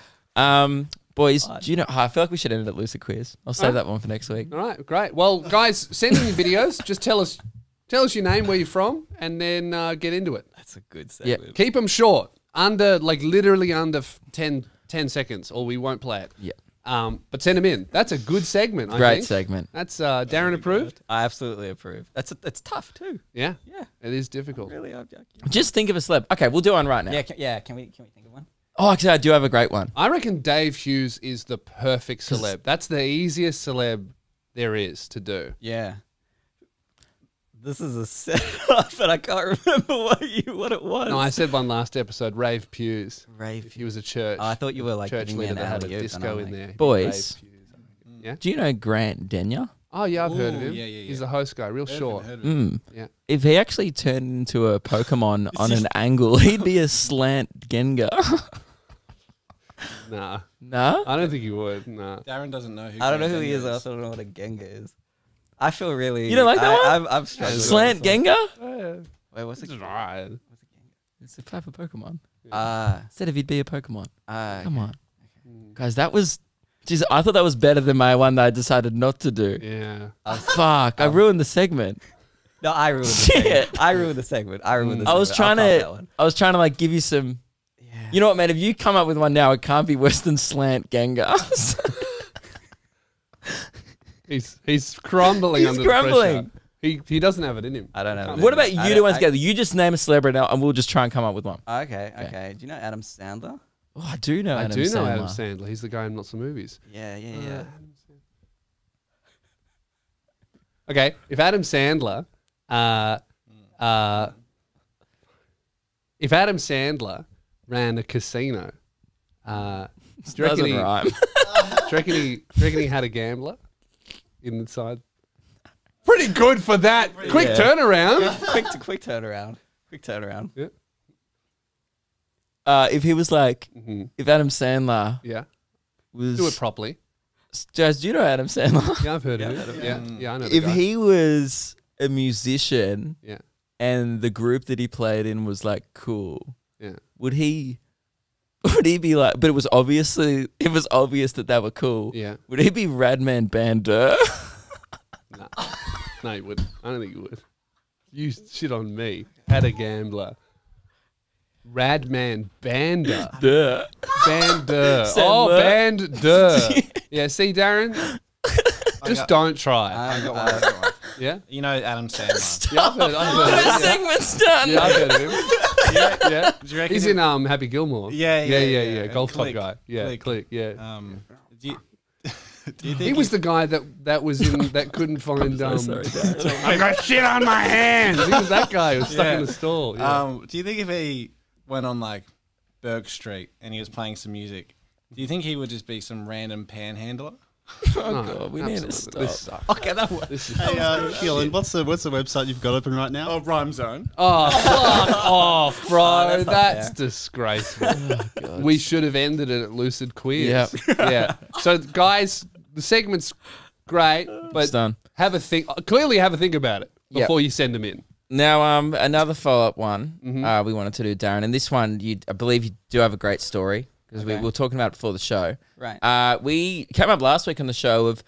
Boys, do you know? I feel like we should end it at Lucid Quiz. I'll save that one for next week. All right, great. Well, guys, send in your videos. Just tell us your name, where you're from, and then get into it. That's a good Yeah. segment. Keep them short, literally under 10 seconds, or we won't play it. Yeah. But send them in. That's a good segment. I Great think. segment. That's Darren approved. I absolutely approve. It's tough too. Yeah, Yeah. it is difficult. Really, Just think of a celeb. Okay, we'll do one right now. yeah. Can we think of one? Oh, actually, I do have a great one. I reckon Dave Hughes is the perfect celeb. That's the easiest celeb there is to do. Yeah. This is a setup, but I can't remember what it was. No, I said one last episode. Rave Pews. Rave. He was a church. Oh, I thought you were like church giving me leader an that had a alley-oop, and disco I'm in like, there. Boys. Rave Pews. Yeah. Do you know Grant Denyer? Oh yeah, I've heard of Ooh, him. yeah, yeah, He's yeah. the host guy, real short. Yeah. If he actually turned into a Pokemon on an angle, he'd be a slant Gengar. Nah, No? I don't think he would. Nah. Darren doesn't know who. I don't know who Grant he is. I Denyer also don't know what a Gengar is. I feel really. You don't like that one? I'm struggling. Slant with this Gengar? one. Wait, what's it? It's right. It's a type of Pokemon. Ah, Instead of he'd be a Pokemon. Come okay. on. Guys, that was... Jeez, I thought that was better than my one that I decided not to do. Yeah. Fuck, I ruined the segment. No, I ruined the Shit. segment. I ruined the segment. I ruined the segment. I was trying I'll pop that to... one. I was trying to like give you some... Yeah. You know what, man? If you come up with one now, it can't be worse than Slant Gengar. He's crumbling He's under crumbling. the pressure. He doesn't have it in him. I don't know. What about you I do don't- one I- together? You just name a celebrity now and we'll just try and come up with one. Okay. Do you know Adam Sandler? Oh, I do know I Adam do know Sandler. Adam Sandler. He's the guy in lots of movies. Yeah. Okay, if Adam Sandler, ran a casino, do you reckon Doesn't he, rhyme. do you reckon he had a gambler inside? Pretty good for that. Quick turnaround. quick turnaround. Quick turnaround. Yeah. If he was like, if Adam Sandler Yeah. was... Do it properly. Jazz, do you know Adam Sandler? Yeah, I've heard of him. Yeah, I know the If guy. he was a musician Yeah. and the group that he played in was like cool, Yeah. would he be like, but it was obvious that they were cool. Yeah. Would he be Radman Bander? No, he wouldn't. I don't think he would. You shit on me. Had a gambler. Radman Bander. Duh. Bander. Sandler. Oh, Bander. Yeah, see, Darren? Just don't try. I got one. Yeah? You know Adam Sandler. Yeah, I've heard of him. Segment's done. Yeah, I've heard of him. Yeah. Do you reckon He's it- in Happy Gilmore. Yeah. Golf club Click. guy. Yeah, Click. Yeah. Do you think He was the guy that was in that couldn't find. sorry, I got shit on my hands. He was that guy who was stuck in the stall. Yeah. Do you think if he went on like Burke Street and he was playing some music, do you think he would just be some random panhandler? Oh, God, we need to stop. This sucks. Okay, that one. This is Hey, Keelan, what's the website you've got open right now? Oh, Rhyme Zone. Oh, fuck off, bro. that's not That's fair. disgraceful. We should have ended it at Lucid Quiz. Yep. Yeah. So, guys, the segment's great, but It's done. have a think. Clearly, have a think about it Yep. before you send them in. Now, another follow-up one Mm-hmm. we wanted to do, Darren, and this one, I believe you do have a great story because we Okay. were talking about it before the show. Right. We came up last week on the show of,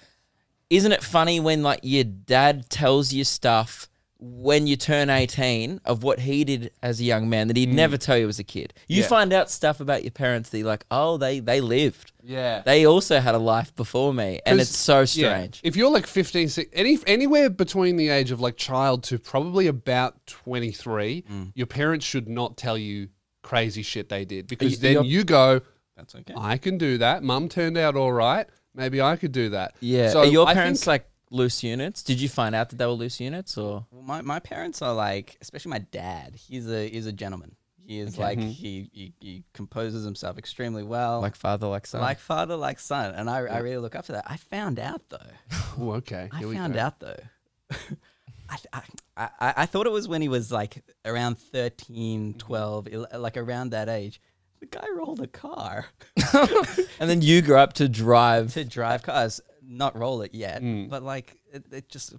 isn't it funny when like your dad tells you stuff when you turn 18 of what he did as a young man that he'd never tell you as a kid? You Yeah. find out stuff about your parents that you're like, oh, they lived. Yeah. They also had a life before me, and 'Cause, it's so yeah, strange. if you're like 15, anywhere between the age of like child to probably about 23, your parents should not tell you crazy shit they did because then you're- you go, That's okay. I can do that. Mum turned out all right. Maybe I could do that. Yeah. So Are your I parents think- like loose units? Did you find out that they were loose units or? Well, my parents are like, especially my dad. He's a gentleman. He is like he composes himself extremely well. Like father, like son. Like father, like son, and I really look up to that. I found out though. Oh, okay. I Here we found go. out though. I thought it was when he was like around 13, 12, like around that age. The guy rolled a car And then you grew up to drive. to drive cars, not roll it yet, but like it just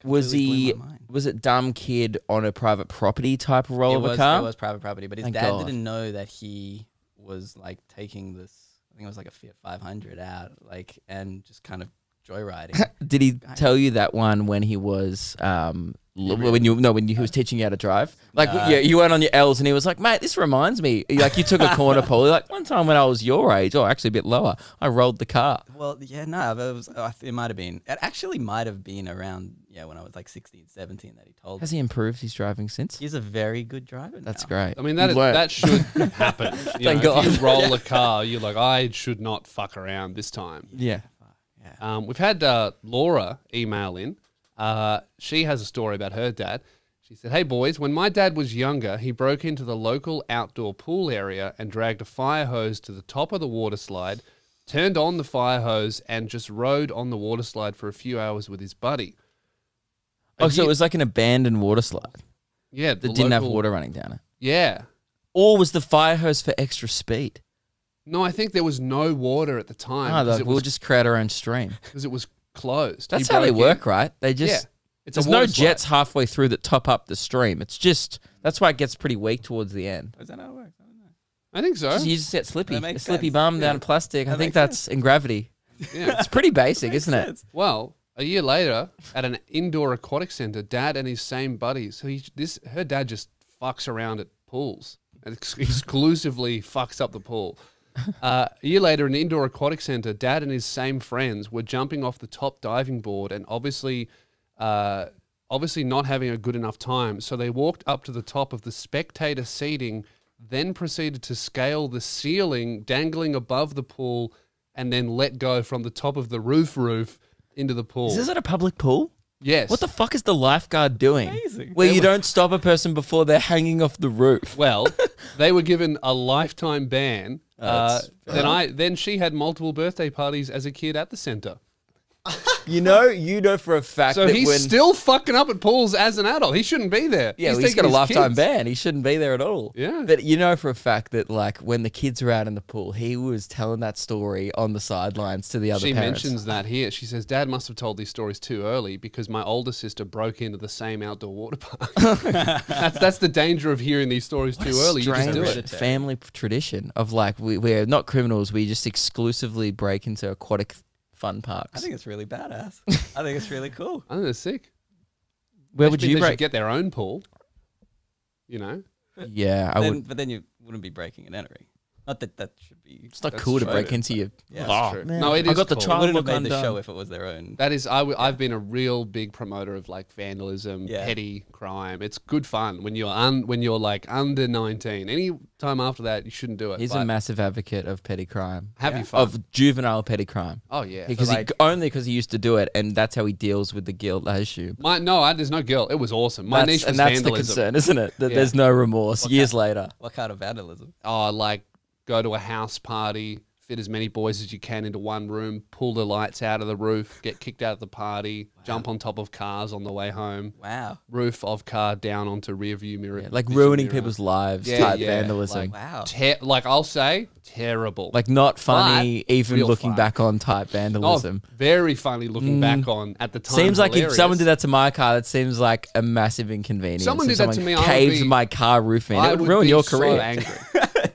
Was completely he? blew my mind. Was it dumb kid on a private property type roll It of a was, car? it was private property, but his Thank dad God. didn't know that he was like taking this think it was like a Fiat 500 out, like, and just kind of joyriding. Did he tell you that one when he was when he was teaching you how to drive? Like, yeah, you went on your L's and he was like, mate, this reminds me. Like, you took a corner pull. Like, one time when I was your age, or actually a bit lower, I rolled the car. Well, yeah, no, it might have been. It actually might have been around, when I was like 16, 17 that he told me. Has he improved his driving since? He's a very good driver. That's now. great. I mean, that should happen. Thank God. If you roll a car, you're like, I should not fuck around this time. Yeah. We've had Laura email in. She has a story about her dad. She said, hey, boys, when my dad was younger, he broke into the local outdoor pool area and dragged a fire hose to the top of the water slide, turned on the fire hose, and just rode on the water slide for a few hours with his buddy. So it was like an abandoned water slide. Yeah. That didn't have water running down it. Yeah. Or was the fire hose for extra speed? No, I think there was no water at the time. We'll just create our own stream. Because it was closed. That's how they work, right? They just... Yeah. There's no jets halfway through that top up the stream. It's just... That's why it gets pretty weak towards the end. Is that how it works? I don't know. I think so. You just get slippy. That makes A slippy sense. bum down plastic. I think that's in gravity. Yeah. It's pretty basic, isn't it? Well, a year later, at an indoor aquatic center, Dad and his same buddies. Her dad just fucks around at pools and exclusively fucks up the pool. A year later, in an indoor aquatic center, Dad and his same friends were jumping off the top diving board and obviously not having a good enough time. So they walked up to the top of the spectator seating, then proceeded to scale the ceiling dangling above the pool, and then let go from the top of the roof into the pool. Is this at a public pool? Yes. What the fuck is the lifeguard doing? Amazing. Where you don't stop a person before they're hanging off the roof. Well, they were given a lifetime ban. That's Then she had multiple birthday parties as a kid at the center. You know for a fact So that he's still fucking up at pools as an adult. He shouldn't be there. Yeah, he's taking got a his lifetime kids. ban. He shouldn't be there at all. Yeah. But you know for a fact that, like, when the kids are out in the pool, he was telling that story on the sidelines to the other She parents. mentions that here. She says, Dad must have told these stories too early because my older sister broke into the same outdoor water park. That's the danger of hearing these stories too early. You just do Strange it. family tradition of, like, we're not criminals. We just exclusively break into aquatic fun parks. I think it's really badass. I think it's really cool. I think they're sick. Where would They you should break? get their own pool. You know? Yeah, I would. But then you wouldn't be breaking and entering. Not that should be. It's not That's cool to true. break into your. Yeah, That's oh, true. man. No, it I is got the cool. child wouldn't have look made the undone. show if it was their own. That is, I've been a real big promoter of like vandalism, Yeah. petty crime. It's good fun when you're like under 19. Any time after that, you shouldn't do it. He's but a massive advocate of petty crime. Have you fun? Of juvenile petty crime. Oh yeah, Because only because he used to do it, and that's how he deals with the guilt, I assume. there's no guilt. It was awesome. My niche was and that's vandalism. the concern, isn't it? That Yeah. there's no remorse years later. What kind of vandalism? Oh, like go to a house party, fit as many boys as you can into one room, pull the lights out of the roof, get kicked out of the party, jump on top of cars on the way home, Wow. roof of car down onto rear view mirror. Like vision ruining mirror. people's lives Yeah, type yeah, vandalism. Wow. Like I'll say, terrible. Like not funny, But even real looking fun. back on type Oh, vandalism. very funny looking back on at the time. Seems like if hilarious. someone did that to my car, that seems like a massive inconvenience. Someone If did that to me, I would caved be- my car roof in. I It would would ruin be your so career. angry.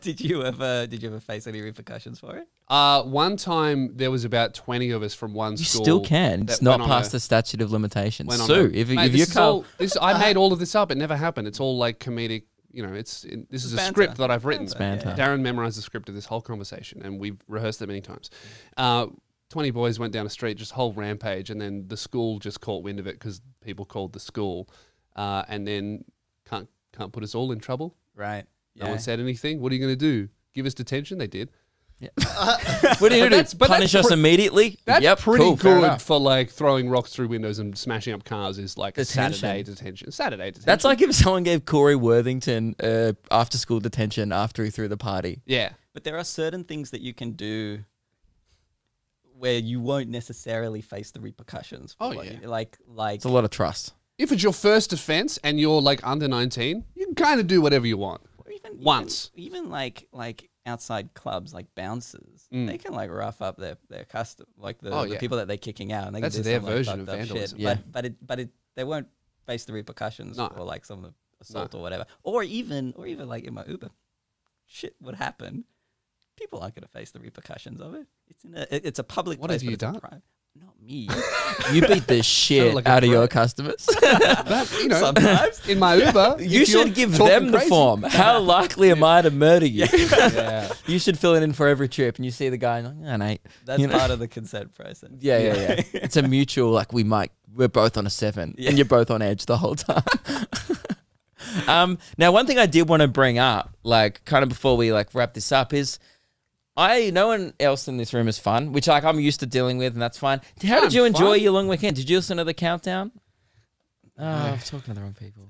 Did you ever face any repercussions for it? One time there was about 20 of us from one You school. still can. It's that not went on past the statute of limitations. went on Sue. a- If Mate, your this is car. all- I made all of this up. It never happened. It's all like comedic. You know, this is a banter. script that I've written. banter. Darren memorized the script of this whole conversation, and we've rehearsed it many times. 20 boys went down a street, just whole rampage, and then the school just caught wind of it because people called the school, and then can't put us all in trouble. Right. No one said anything. What are you going to do? Give us detention? They did. What do you do? that's- but Punish that's us immediately? That's Yep, pretty cool, fair good enough. for like throwing rocks through windows and smashing up cars. Is like a Detention. Saturday detention. Saturday detention. That's like if someone gave Corey Worthington after school detention after he threw the party. yeah. But there are certain things that you can do where you won't necessarily face the repercussions. for Oh, what yeah. you- like It's a lot of trust. If it's your first offense and you're like under 19, you can kind of do whatever you want. or even once. even like outside clubs like bouncers, Mm. they can like rough up their custom, like the, Oh, the yeah. people that they're kicking out, and they That's can do their some, like, version of fucked up vandalism. Shit. Yeah. But they won't face the repercussions No. for like some of the assault or whatever, or even like in my Uber, shit would happen. people aren't going to face the repercussions of it. It's a public What place. have you but it's a done? private- Not me. You beat the shit like a out of your threat. customers. But, you know, Sometimes. in my Uber, You if you're should give talking them the crazy- form. How likely am I to murder you? Yeah. You should fill it in for every trip, and you see the guy, and you're like, oh, mate. That's You know? part of the consent process. Yeah. It's a mutual, like, we're both on a 7, and you're both on edge the whole time. Now, one thing I did want to bring up, like, kind of before we, like, wrap this up is, no one else in this room is fun, which, like, I'm used to dealing with, and that's fine. How did you enjoy your long weekend? Did you listen to the countdown? Oh, I'm talking to the wrong people.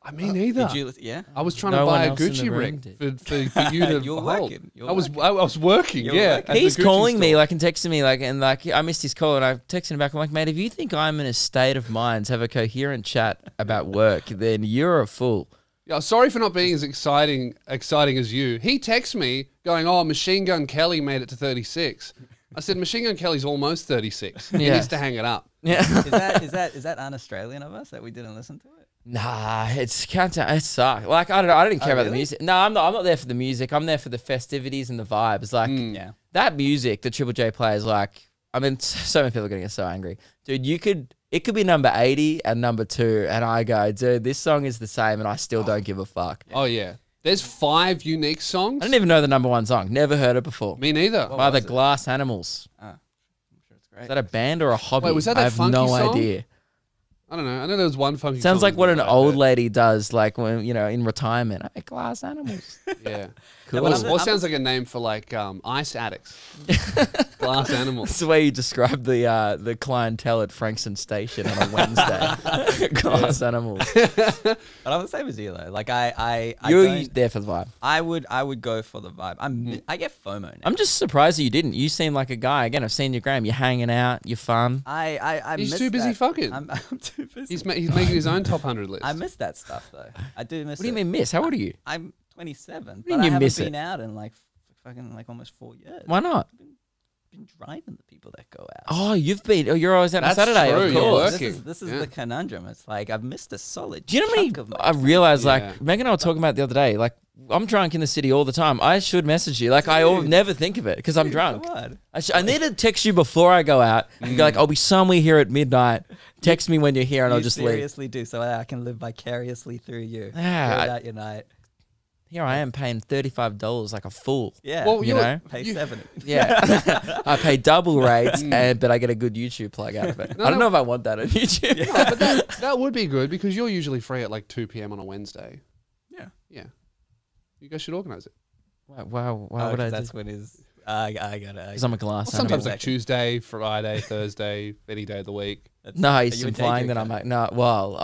I mean, neither. Did you? Yeah. I was trying No to buy one a else in the Gucci room rig did. for you to You're hold. working. You're I was working. working. You're Yeah, working. at the He's Gucci calling me, store. like, and texting me, like, and, like, I missed his call, and I texted him back. I'm like, mate, if you think I'm in a state of mind to have a coherent chat about work, then you're a fool. Yeah, sorry for not being as exciting as you. He texts me going, "Oh, Machine Gun Kelly made it to 36." I said, "Machine Gun Kelly's almost 36. He Yeah. needs to hang it up." Yeah. Is that un-Australian of us that we didn't listen to it? Nah, it's countdown. It sucked. Like, I don't know. I didn't care about the really? music. No, I'm not there for the music. I'm there for the festivities and the vibes. Like, Yeah. that music that Triple J plays, like, I mean, so many people are going to get so angry. Dude, it could be number 80 and number 2, and I go, dude, this song is the same, and I still don't give a fuck. Oh yeah, there's 5 unique songs. I didn't even know the number 1 song. Never heard it before. Me neither. By the Glass Animals. I'm sure it's great. Is that a band or a hobby? Wait, was that I that have funky no song? idea. I don't know. I know there was one funky. Sounds song like what that an I old heard. lady does, like, when, you know, in retirement. Hey, Glass Animals. Yeah. Cool. Or sounds like a name for like ice addicts. Glass animals. That's the way you describe the clientele at Frankston Station on a Wednesday. Glass Animals. But I'm the same as you though. Like I You're don't- there for the vibe. I would go for the vibe. I get FOMO now. I'm just surprised that you didn't. You seem like a guy. Again, I've seen your gram. You're hanging out. You're fun. I He's miss too busy that. fucking. I'm too busy. He's making his own top 100 list. I miss that stuff though. I do miss. What do you it. mean miss? How old are you? I'm 27, do you but mean I you haven't miss been it? out in like fucking like almost 4 years. Why not? Been driving the people that go out. Oh, you're always out on That's Saturday. true, Of you're course. working. This is Yeah. the conundrum. It's like I've missed a solid. Do you know how many? chunk of my I time. realized, Yeah. like, Megan and I were talking about it the other day. Like, I'm drunk in the city all the time. I should message you. Like, never think of it because I'm drunk. God. I need to text you before I go out and go like, I'll be somewhere here at midnight. Text me when you're here and You I'll just leave. seriously do so I can live vicariously through you. Yeah, Go I- out your night. Here I am paying $35 like a fool. Yeah. Well, You know? Pay 70. Yeah. I pay double rates, but I get a good YouTube plug out of it. I don't know if I want that on YouTube. No, but that would be good because you're usually free at like 2 p.m. on a Wednesday. Yeah. Yeah. You guys should organize it. Why would I do? That's when his. I gotta. Because I'm a glass Well, sometimes animal. like Tuesday, Friday, Thursday, any day of the week. No, Are he's you a day implying that I'm drinker? like, no, well,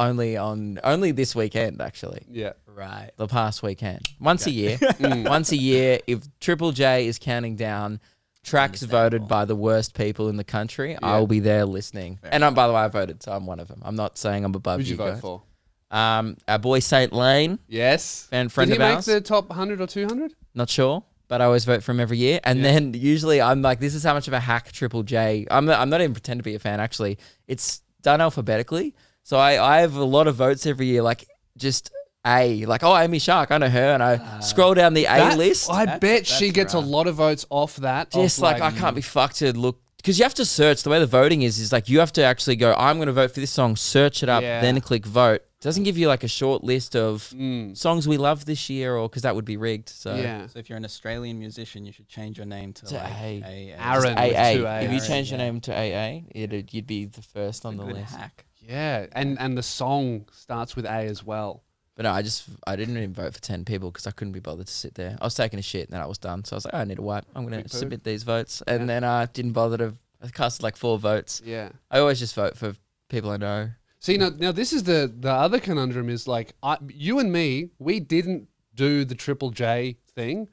only this weekend, actually. Yeah. Right. The past weekend. Once a year. Once a year, if Triple J is counting down tracks voted by the worst people in the country, I'll be there listening. And by the way, I voted, so I'm one of them. I'm not saying I'm above Who'd you vote guys. for? Our boy Saint Lane, Yes. and friend Did of he make ours. the top 100 or 200? Not sure, but I always vote for him every year. And then usually I'm like, this is how much of a hack Triple J. I'm not even pretend to be a fan, actually. It's done alphabetically. So I have a lot of votes every year, like just A. Like, oh, Amy Shark, I know her. And I scroll down the A list. I bet she gets a lot of votes off that. Just off, like, I can't be fucked to look. Because you have to search. The way the voting is like you have to actually go, I'm going to vote for this song, search it up, Yeah. then click vote. It doesn't give you like a short list of songs we love this year, or because that would be rigged. So Yeah. So if you're an Australian musician, you should change your name to like A. Aaron. with AA. two If you A's. change your name to AA, you'd be the first on the good list. hack. Yeah. And the song starts with A as well. But no, I didn't even vote for 10 people because I couldn't be bothered to sit there. I was taking a shit and then I was done. So I was like, I need a wipe. I'm going to submit these votes. And then I didn't bother to. I casted like 4 votes. Yeah. I always just vote for people I know. See, now this is the other conundrum is like, you and me, we didn't do the Triple J thing.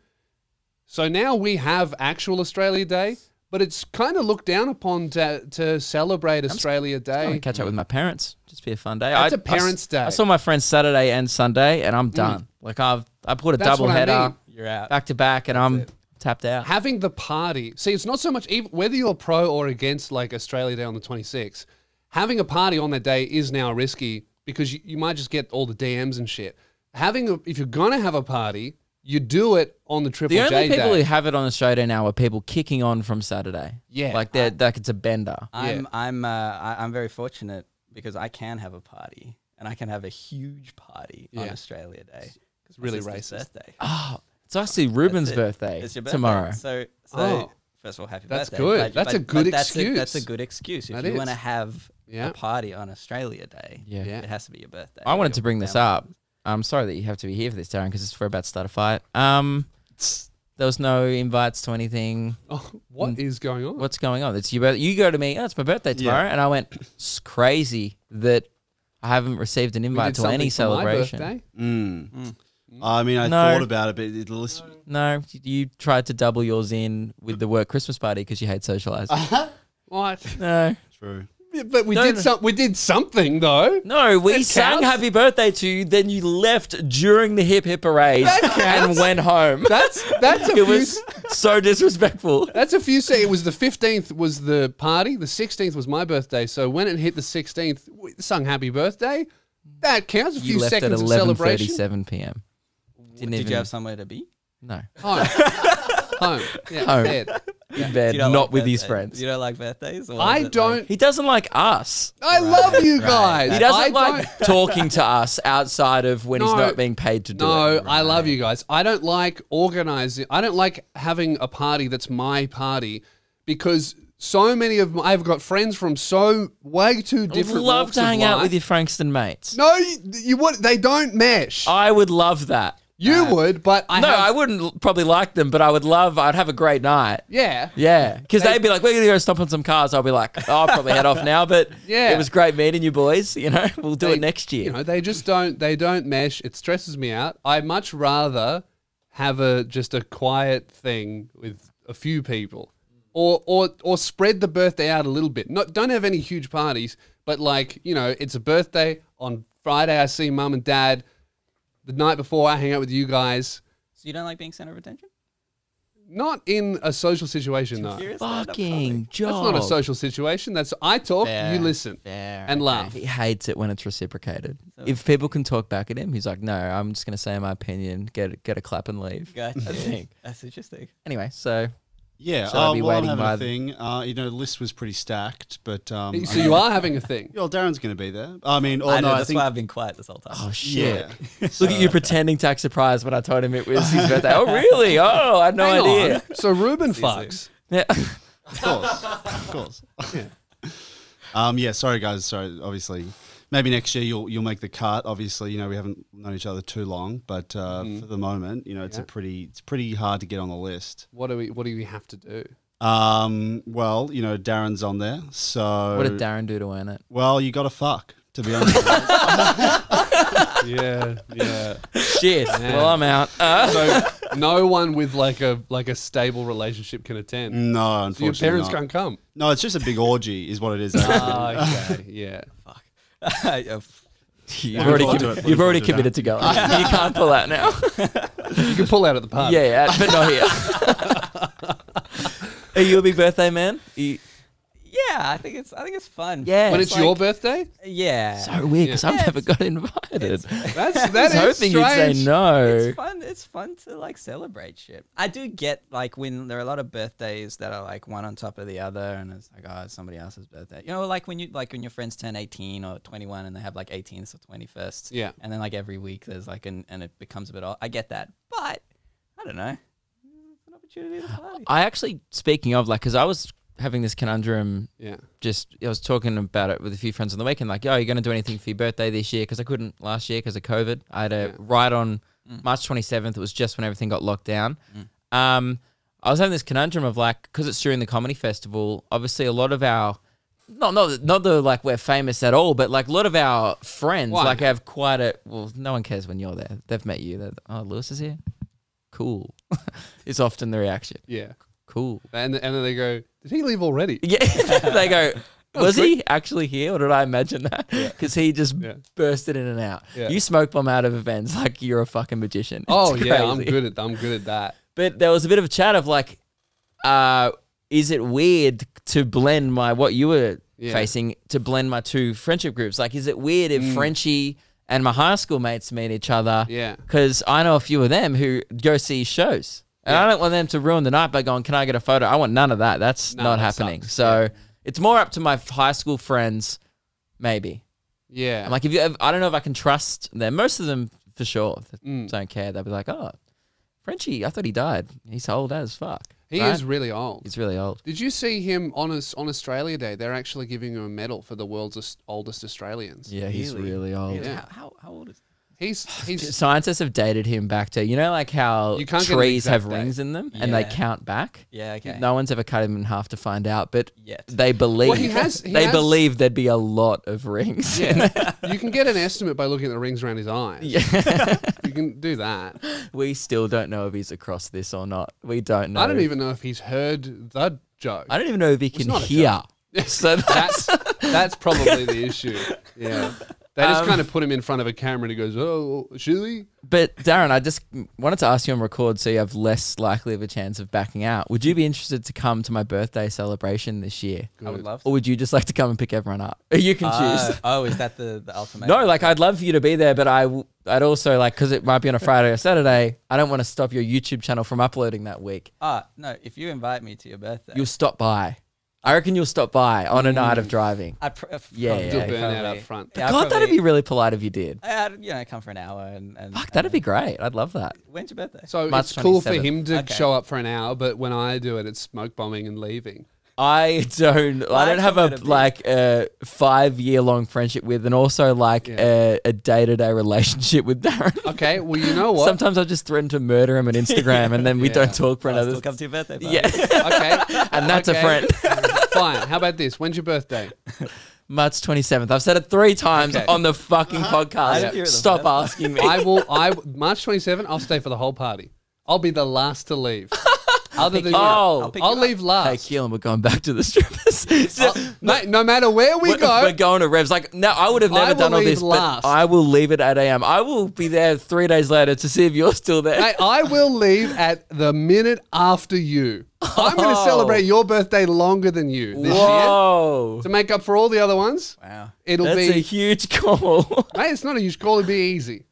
So now we have actual Australia Day, but it's kind of looked down upon to celebrate Australia I'm going Day. to catch up with my parents. Just be a fun day. That's a parents' day. I saw my friends Saturday and Sunday and I'm done. Like I put a That's double what I header mean. You're out. back to back and I'm tapped out. Having the party. See, it's not so much even whether you're pro or against like Australia Day on the 26th. Having a party on that day is now risky because you might just get all the DMs and shit. If you're gonna have a party, you do it on the Triple The J only people day. who have it on Australia now are people kicking on from Saturday. Yeah. like like it's a bender. I'm very fortunate because I can have a party and I can have a huge party on Yeah. Australia Day. It's really Sister's racist. birthday. Oh, it's actually Ruben's That's it. birthday It's your birthday. tomorrow. So Oh. first of all, happy That's birthday. good. That's a good that's excuse. That's a good excuse. If That you is. want to have Yeah. a party on Australia Day, Yeah. it has to be your birthday. I wanted to You'll bring put this down- up. I'm sorry that you have to be here for this, Darren, because we're about to start a fight. There was no invites to anything. Oh, what is going on? What's going on? It's your birthday. You go to me, oh, it's my birthday tomorrow. And I went, it's crazy that I haven't received an We invite did to any something for my celebration. birthday. I mean, I No. thought about it, but the list. No, you tried to double yours in with the work Christmas party because you hate socializing. What? No. True. Yeah, but we No, did no. some. We did something though. No, we That sang counts? happy birthday to you, then you left during the hip hip parade and went home. That's a It few. was so disrespectful. That's a few. It was the 15th was the party. The 16th was my birthday. So when it hit the 16th, we sung happy birthday. That counts. A few You left at seconds of celebration. 11:37 p.m. Did you have somewhere to be? No. Home. Home. Yeah. Home. Bed. In bed, You don't not like with his birthdays? friends. You don't like birthdays? Or I is it don't. He doesn't like us. I love you guys. He doesn't I like talking to us outside of when he's No. not being paid to do No, it. I love you guys. I don't like organizing. I don't like having a party that's my party because so many of I've got friends from so way too I would different. love walks to of hang out life. with your Frankston mates. No, you would. They don't mesh. I would love that. You would, but I wouldn't probably like them, but I'd have a great night. Yeah. Yeah, because they'd be like, we're going to go stomp on some cars. I'll be like, oh, I'll probably head off now, but Yeah. it was great meeting you boys. You know, we'll do it next year. You know, they just don't. They don't mesh. It stresses me out. I much rather have just a quiet thing with a few people, or spread the birthday out a little bit. Don't have any huge parties, but like it's a birthday on Friday. I see mum and dad. The night before, I hang out with you guys. So you don't like being center of attention? Not in a social situation, though. Fucking job. That's not a social situation. That's I talk, you listen, and laugh. He hates it when it's reciprocated. If people can talk back at him, he's like, no, I'm just going to say my opinion, get a clap and leave. Gotcha. I think. That's interesting. Anyway, so Yeah, shall I be well, I'm waiting having by a thing. The list was pretty stacked, but So you are having a thing. Well, Darren's going to be there. I mean, I know, I that's think. why I've been quiet this whole time. Oh shit! Yeah. Look at you pretending to act surprised when I told him it was his birthday. Oh really? Oh, I had no Hang idea. on. So Ruben fucks. Yeah. Of course. Yeah. Sorry guys. Sorry. Obviously, maybe next year you'll make the cut. Obviously, we haven't known each other too long, but for the moment, it's it's pretty hard to get on the list. What do we have to do? Well, Darren's on there. So What did Darren do to earn it? Well, you got to fuck. To be honest. Yeah. Shit. Well, I'm out. So no one with like a stable relationship can attend. No, So your unfortunately, parents not. can't come. No, it's just a big orgy, is what it is. Okay. Yeah. You've already committed to going. You can't pull out now. You can pull out at the party. Yeah, but not here. Are you a big birthday man? Yeah, I think it's fun. Yeah. When it's your birthday? Yeah. So weird because I've Yeah, never got invited. That I was is hoping you'd say strange. no. It's fun to like celebrate shit. I do get like when there are a lot of birthdays that are like one on top of the other, and it's like, oh, it's somebody else's birthday. Like when your friends turn 18 or 21 and they have like 18th or 21st. Yeah. And then like every week there's like and it becomes a bit odd. I get that, but I don't know. It's an opportunity to party. I actually, speaking of, like, because I was having this conundrum. Yeah. I was talking about it with a few friends on the weekend, like, yo, are you going to do anything for your birthday this year? Because I couldn't last year because of COVID. I had right on March 27th. It was just when everything got locked down. I was having this conundrum of like, because it's during the comedy festival, obviously a lot of our, not the like we're famous at all, but like a lot of our friends like have quite a, well, no one cares when you're there. They've met you. Oh, Lewis is here? Cool. It's often the reaction. Yeah. Cool. And then they go, did he leave already? Yeah. They go, was he actually here or did I imagine that? Because he just bursted in and out. Yeah. You smoke bomb out of events like you're a fucking magician. Oh It's yeah, I'm crazy. good at that. But there was a bit of a chat of like, is it weird to blend what you were facing, to blend my two friendship groups? Like, is it weird if Frenchie and my high school mates meet each other. Yeah. Because I know a few of them who go see shows. And I don't want them to ruin the night by going, can I get a photo? I want none of that. That's not that happening. sucks. So it's more up to my high school friends, maybe. Yeah. I'm like, I don't know if I can trust them. Most of them, for sure, don't care. They'll be like, oh, Frenchie, I thought he died. He's old as fuck. He right? is really old. He's really old. Did you see him on Australia Day? They're actually giving him a medal for the world's oldest Australians. Yeah, he's really old. Yeah. How old is He's Scientists have dated him back to, you know, like how You can't get an trees have exact date. rings in them and they Yeah. count back. Yeah, okay. No one's ever cut him in half to find out, but Yet. they believe he they has- believe there'd be a lot of rings. Yeah. You can get an estimate by looking at the rings around his eyes. Yeah. You can do that. We still don't know if he's across this or not. We don't know. I don't even know if he's heard the joke. I don't even know if he can not a hear. So That's probably the issue. Yeah. They just kind of put him in front of a camera and he goes, oh, Shirley? But Darren, I just wanted to ask you on record so you have less likely of a chance of backing out. Would you be interested to come to my birthday celebration this year? I would love to. Or would you just like to come and pick everyone up? You can choose. Is that the ultimate? No, like I'd love for you to be there, but I'd also like, because it might be on a Friday or Saturday, I don't want to stop your YouTube channel from uploading that week. No, if you invite me to your birthday. You'll stop by. I reckon you'll stop by on a night of driving. I'd Yeah, Do a yeah. burnout up front. Yeah, God, that'd be really polite if you did. I'd come for an hour and Fuck, that'd be great. I'd love that. When's your birthday? So March it's cool for 27th. him to Okay. show up for an hour, but when I do it, it's smoke bombing and leaving. I don't have a gonna be- like a 5-year-long friendship with, and also like a day-to-day relationship with Darren. Okay, well, you know what? Sometimes I just threaten to murder him on Instagram, and then we don't talk for I'll another. still come to your birthday party. Yeah, Okay. and that's a friend. Fine. How about this? When's your birthday? March 27th. I've said it 3 times Okay. on the fucking podcast. didn't hear it the Stop first asking me. March 27th, I'll stay for the whole party. I'll be the last to leave. Other than Oh. you. I'll leave Hey, last. Keelan, we're going back to the strippers. Mate, no matter where we go, We're going to Revs. Like, no, I would have I never will done all leave this, last. but I will leave at 8 a.m. I will be there 3 days later to see if you're still there. mate, I will leave at the minute after you. I'm going to Oh. celebrate your birthday longer than you this year Whoa. to make up for all the other ones. Wow. It'll That's be, a huge call. mate, it's not a huge call. It'll be easy.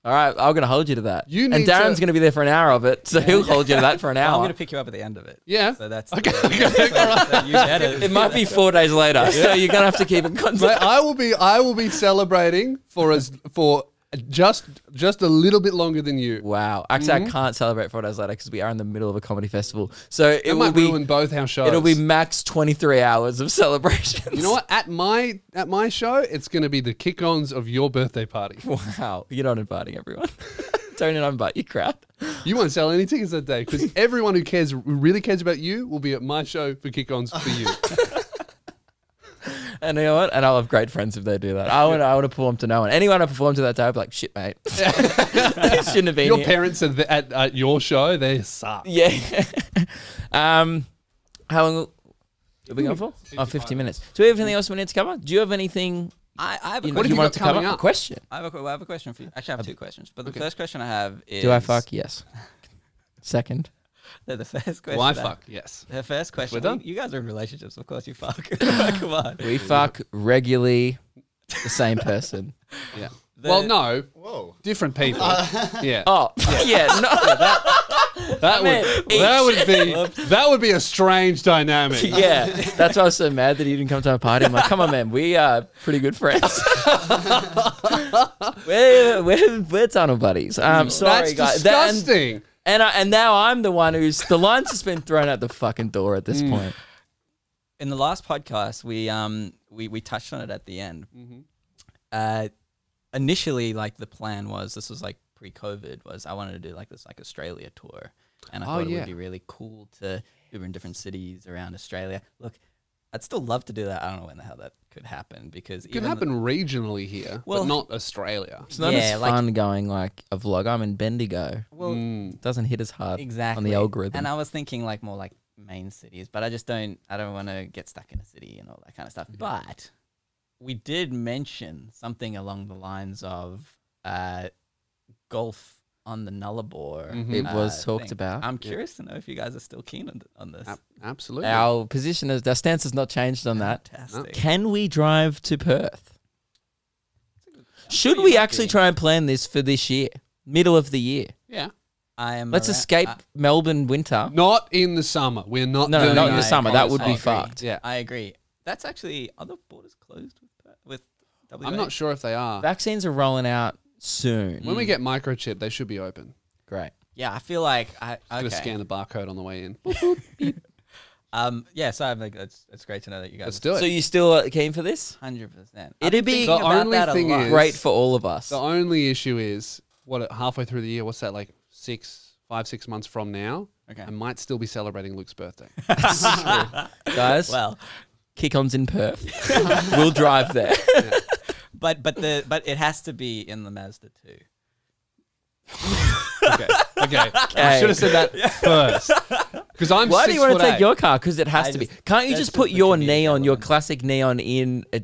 All right, I'm going to hold you to that. You and need Darren's to- going to be there for an hour of it, so he'll hold you to that for an Well, I'm hour. going to pick you up at the end of it. Yeah. So that's Okay. so you get it. It might be 4 days later, so you're going to have to keep in Mate, contact. I will be celebrating for just a little bit longer than you. Wow. Actually, I can't celebrate 4 days later because we are in the middle of a comedy festival. So it It will might be ruin both our shows. it'll be max 23 hours of celebrations. You know what? At my show, it's going to be the kick-ons of your birthday party. Wow. You're not inviting everyone. Don't invite your crowd. You won't sell any tickets that day because everyone who really cares about you will be at my show for kick-ons for you. And you know what? And I'll have great friends if they do that. I want to perform to no one. Anyone I perform to that day, I'll be like, shit, mate. Shouldn't have been Your here. parents at your show, they suck. Yeah. How long have we gone for? 50 minutes. Do we have anything else we need to cover? Do you have anything I have a you, What have you you wanted got to cover? coming A up? question. I have a question for you. Actually, I have 2 questions. But the first question I have is... Do I fuck? Yes. Second. The first question. Well, I fuck, yes. The first question. We're done? You guys are in relationships. Of course you fuck. Come on. We fuck regularly the same person. Yeah. Well, no, Whoa. different people. Yeah. Oh, yeah. No. That would be a strange dynamic. Yeah, that's why I was so mad that he didn't come to my party. I'm like, come on, man, we are pretty good friends. we're tunnel buddies. Sorry, That's guys. disgusting. And now I'm the one who's the line's just been thrown out the fucking door at this point. In the last podcast, we touched on it at the end. Initially, like the plan was, this was like pre-COVID, was I wanted to do like this like Australia tour, and I thought it would be really cool to do in different cities around Australia. Look, I'd still love to do that. I don't know when the hell that could happen because It could happen regionally here, but not Australia. It's not as fun going like a vlog. I'm in Bendigo. Well, It doesn't hit as hard exactly on the algorithm. And I was thinking like more like main cities, but I don't want to get stuck in a city and all that kind of stuff. But we did mention something along the lines of golf on the Nullarbor. It was talked thing. about. I'm curious to know if you guys are still keen on this. Absolutely. Our stance has not changed on that. Fantastic. Can we drive to Perth? Should we actually try and plan this for this year, middle of the year? Yeah. Let's escape Melbourne winter. Not in the summer. We're not. No, doing not in the that. summer. That would I be agree. fucked. Yeah. I agree. That's actually, are the borders closed with WA? I'm not sure if they are. Vaccines are rolling out soon. When we get microchip, they should be open. Great. Yeah, I feel like I'm okay. gonna scan the barcode on the way in. Yeah, so I'm like, it's great to know that you guys. Let's do it. So you still keen for this? 100%. It'd be The only thing is, great for all of us. the only issue is halfway through the year. What's that like? 5-6 months from now? Okay. I might still be celebrating Luke's birthday. Guys, Well, kick-ons in Perth. We'll drive there. but it has to be in the Mazda 2. Okay. I should have said that first. Because I'm Why do you want to take 6'8". your car? Because it has to be. Can't you that's just put the your convenience neon, your element. classic neon, in a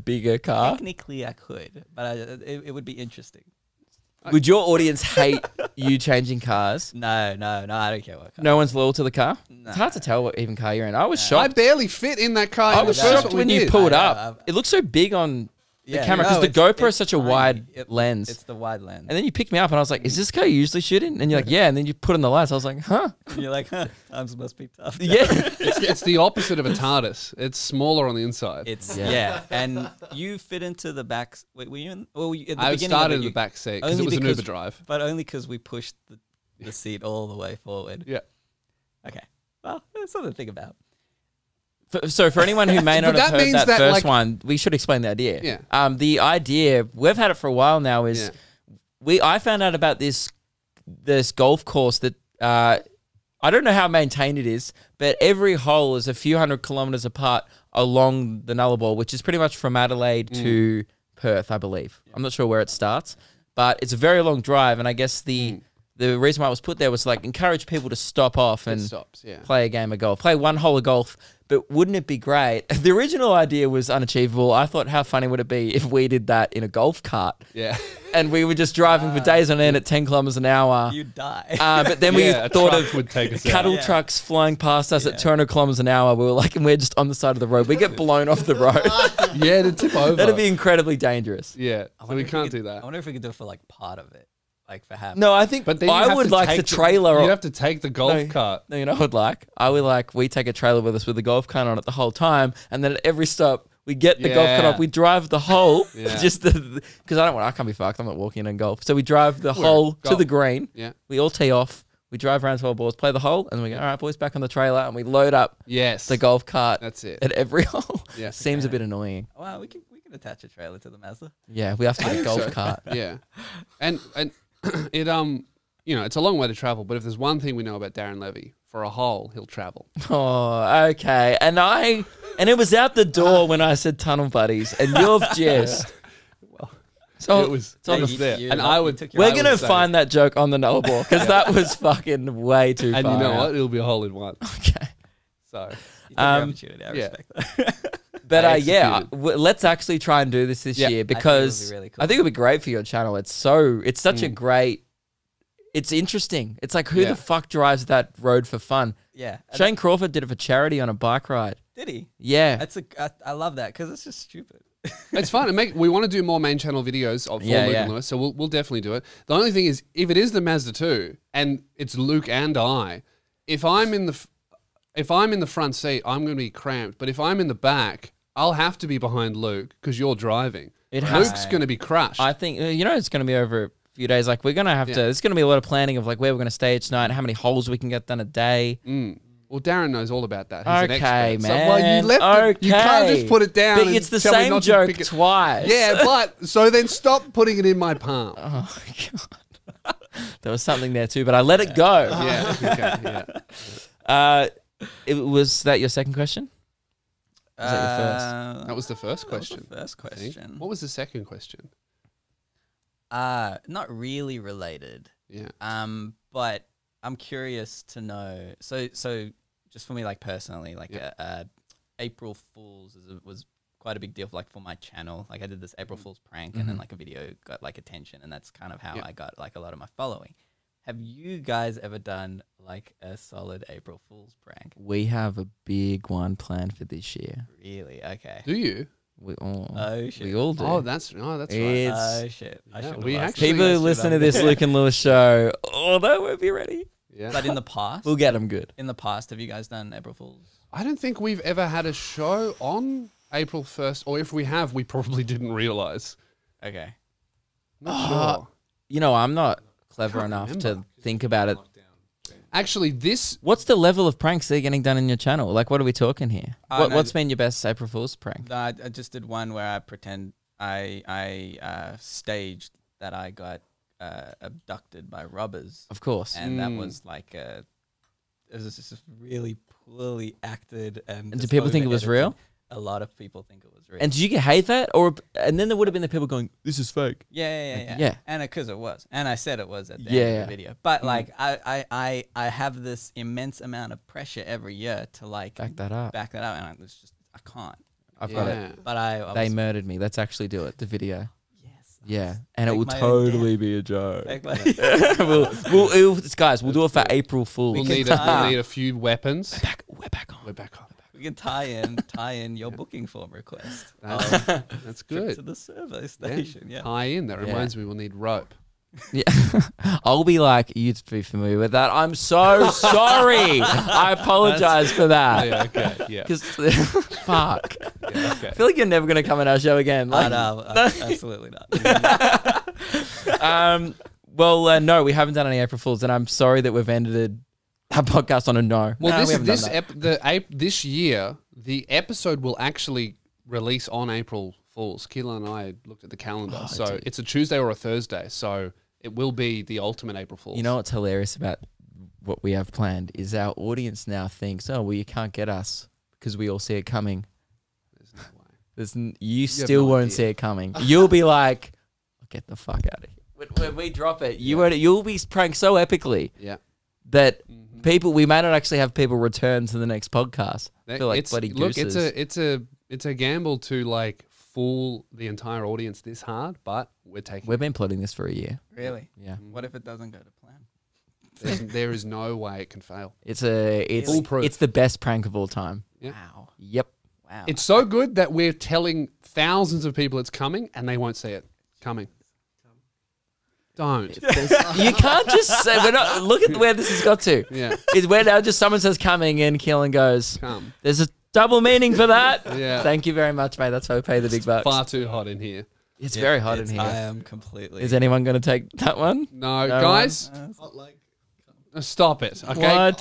bigger car? Technically, I could, but it would be interesting. Would your audience hate you changing cars? No, I don't care what car. No one's loyal to the car? No. It's hard to tell what even car you're in. I was I shocked. barely fit in that car. I in was the first shocked one when we you did. pulled I know, up. It looks so big on the Yeah, camera because no, the GoPro is it's such a tiny. wide lens. It's the wide lens. And then you picked me up and I was like, is this car you usually shoot in? And you're like, yeah. And then you put on the lights. I was like, huh? And you're like, huh, times must be tough. Yeah. It's the opposite of a TARDIS. It's smaller on the inside. It's Yeah. yeah. And you fit into the back. Wait, were you in? Well, at the I beginning started of in it, the back seat because only it was an because- Uber drive. but only because we pushed the seat all the way forward. Yeah. Okay. Well, that's something to think about. So for anyone who may not But have that heard means that that, first like- one, we should explain the idea. Yeah. The idea, we've had it for a while now, is I found out about this golf course that I don't know how maintained it is, but every hole is a few hundred kilometers apart along the Nullarbor, which is pretty much from Adelaide to Perth, I believe. I'm not sure where it starts, but it's a very long drive, and I guess the reason why it was put there was to, like, encourage people to stop off and stops, yeah. play a game of golf, play one hole of golf. But wouldn't it be great? The original idea was unachievable. I thought, how funny would it be if we did that in a golf cart? Yeah. And we were just driving for days on end at 10 kilometers an hour. You'd die. But then we Yeah, a thought truck of would take us out. cattle Yeah. trucks flying past us at 200 kilometers an hour. We were like, and we're just on the side of the road. We get blown off the road. Yeah, to tip over. That'd be incredibly dangerous. Yeah, so wonder we if can't could- do that. I wonder if we could do it for like part of it, like for half. No, I think But then you I have would to like take the trailer. You'd have to take the golf No. cart. No, you know what I'd like? I would like, we take a trailer with us with the golf cart on it the whole time, and then at every stop, we get the golf cart Yeah. off, we drive the hole, Yeah. just because I can't be fucked, I'm not walking in golf. So we drive the hole to golf. the green, Yeah. we all tee off, we drive around 12 balls, play the hole, and then we go, all right, boys, back on the trailer, and we load up Yes. the golf cart That's it. at every hole. Yeah. Seems a bit annoying. Wow, we can attach a trailer to the Mazda. Yeah, we have to get a golf So, cart. Yeah. And it it's a long way to travel, but if there's one thing we know about Darren Levy, for a hole, he'll travel. Oh, okay. And it was out the door when I said tunnel buddies, and you've just. So it was it's on the there. you- And you I would took your- We're I would gonna say- find that joke on the Nullarbor because that was fucking way too And far. you know out. what? It'll be a hole in one. Okay. So You took your opportunity. I yeah. respect that. But I yeah, executed. let's actually try and do this Yeah. year I because think it would be really I think it'd be great for your channel. It's such a great. It's interesting. It's like who Yeah. the fuck drives that road for fun? Yeah. And Shane Crawford did it for charity on a bike ride. did he? Yeah. I love that because it's just stupid. it's fun. We want to do more main channel videos of Yeah, Luke yeah. and Lewis, so we'll definitely do it. The only thing is, if it is the Mazda 2 and it's Luke and I, if I'm in the front seat, I'm going to be cramped. But if I'm in the back, I'll have to be behind Luke because you're driving. It has- Luke's going to be crushed. I think it's going to be over a few days. Like we're gonna have to. There's going to be a lot of planning of like where we're going to stay each night, how many holes we can get done a day. Well, Darren knows all about that. He's an Okay, expert. man. So, well, you left it. You can't Okay. just put it down. But and it's the tell me same not to joke pick it- twice. Yeah, but so then stop putting it in my palm. Oh god. There was something there too, but I let it go. Yeah. Okay. Yeah. Was that your second question? Was that your first? That was the first question. First I think. question. What was the second question? Not really related. Yeah. But I'm curious to know. So just for me, like personally, like April Fools was quite a big deal for my channel. Like I did this April Fool's prank, and then like a video got like attention, and that's kind of how I got like a lot of my following. Have you guys ever done like a solid April Fool's prank? We have a big one planned for this year. Really? Okay. Do you? We shit. we all do. Oh, that's right. It's- Oh shit! I Yeah, should we have actually- People who listen to this Luke and Lewis show, oh, they won't be ready. Yeah. But in the past, We'll get them good. in the past, have you guys done April Fools? I don't think we've ever had a show on April 1st, or if we have, we probably didn't realize. Okay. Not sure. You know, I'm not clever Can't enough remember. to think about it. Actually, this What's the level of pranks that are getting done in your channel? Like, what are we talking here? No, What's been your best April Fool's prank? No, I just did one where I pretend I staged that I got abducted by robbers, Of course. and that was like it was just really poorly acted. And do just people think it was over-edited. real? A lot of people think it was real. And did you get hate that? And then there would have been the people going, this is fake. Yeah. Yeah. And because it was, and I said it was at the Yeah, end yeah. of the video. But like, I have this immense amount of pressure every year to like Back that up. and I can't. I've got Yeah. it. But I They was, murdered me. Let's actually do it. The video. yes. Yeah. And it Make will my own totally be a joke. Make my- Guys, we'll do it for April Fools. we'll can need tie- we'll need a few weapons. We're back on. We're back on. We can tie in your booking form request. That's Trip good. to the survey station. Yeah. Tie in. That Yeah. reminds me, we'll need rope. Yeah. I'll be like, you'd be familiar with that. I'm so sorry. I apologize for that. Yeah, okay, yeah. Because, fuck. Yeah, okay. I feel like you're never going to come on our show again. Like, No, absolutely not. well, no, we haven't done any April Fools, and I'm sorry that we've ended our podcast on a no. Well, No, we haven't this done that. this year, the episode will actually release on April Fools. Keelan and I looked at the calendar, so dude. it's a Tuesday or a Thursday, so it will be the ultimate April Fools. You know what's hilarious about what we have planned is our audience now thinks, oh, well, you can't get us because we all see it coming. There's no way. You have still no won't idea. see it coming. You'll be like, get the fuck out of here. When we drop it, you'll be pranked so epically Yeah. that we may not actually have people return to the next podcast. I feel like It's bloody look, gooses. it's a gamble to like fool the entire audience this hard, but we're taking. We've been plotting this for a year. Really? Yeah. What if it doesn't go to plan? There is no way it can fail. It's Foolproof. it's the best prank of all time. Yeah. Wow. Yep. Wow. It's so good that we're telling thousands of people it's coming, and they won't see it coming. Don't. You can't just say we're not. Look at where this has got to. Yeah. It's where now just someone says coming and Keelan goes. Come. There's a double meaning for that. Yeah. Thank you very much, mate. That's why we pay the big bucks. Far too hot in here. It's very hot in I here. am completely. Is anyone going to take that one? No, No guys, one? stop it. Okay. What?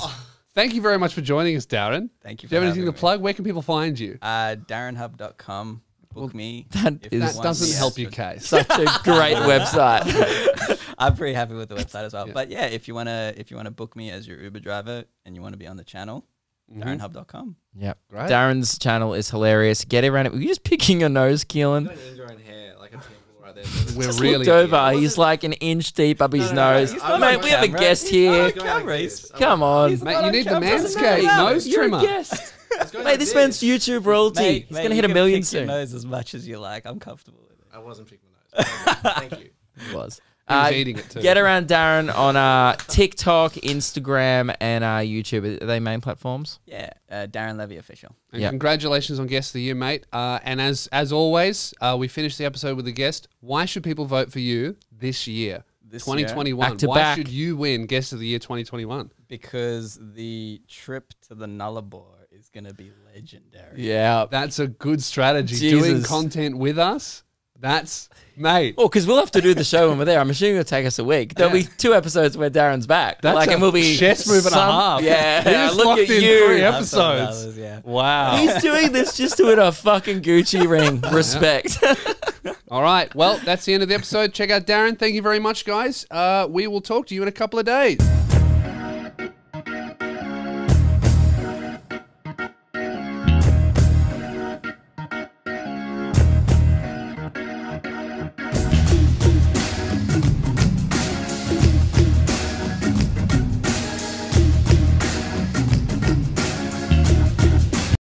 Thank you very much for joining us, Darren. Thank you. Do you for have anything to having me. plug? Where can people find you? DarrenHub.com. Book me. That if is- you That want doesn't me. help your case. Such a great website. I'm pretty happy with the website as well. Yeah. But yeah, if you wanna book me as your Uber driver and you want to be on the channel, DarrenHub.com. Yep. Great. Darren's channel is hilarious. Get around it. Were you just picking your nose, Keelan? hair, like a pimple right there. We're Just really looked over. He's like an inch deep up his nose. he's not Mate, on we have a camera. guest He's here. not on camera. He's- Come on. Mate, you need the Doesn't Manscaped matter. nose You're trimmer. a guest. Mate, this man's YouTube royalty. Mate, He's mate, going to you hit a can million pick your soon. nose as much as you like. I'm comfortable with it. I wasn't picking my nose. Thank you. He was. He was eating it too. Get around Darren on TikTok, Instagram, and YouTube. Are they main platforms? Yeah, Darren Levy official. And Yeah. congratulations on Guest of the Year, mate. And as always, we finish the episode with a guest. Why should people vote for you this year? This 2021. Back to Why back. should you win Guest of the Year 2021? Because the trip to the Nullarbor is going to be legendary. Yeah. That's a good strategy. Doing Jesus. content with us, that's, mate. Well, because we'll have to do the show when we're there. I'm assuming it'll take us a week. There'll Yeah. be 2 episodes where Darren's back. That's and a we'll be chess move and a half. Yeah, He just look locked at in you. 3 I've thought about episodes. this, yeah. Wow. He's doing this just to win a fucking Gucci ring. Respect. All right. Well, that's the end of the episode. Check out Darren. Thank you very much, guys. We will talk to you in a couple of days.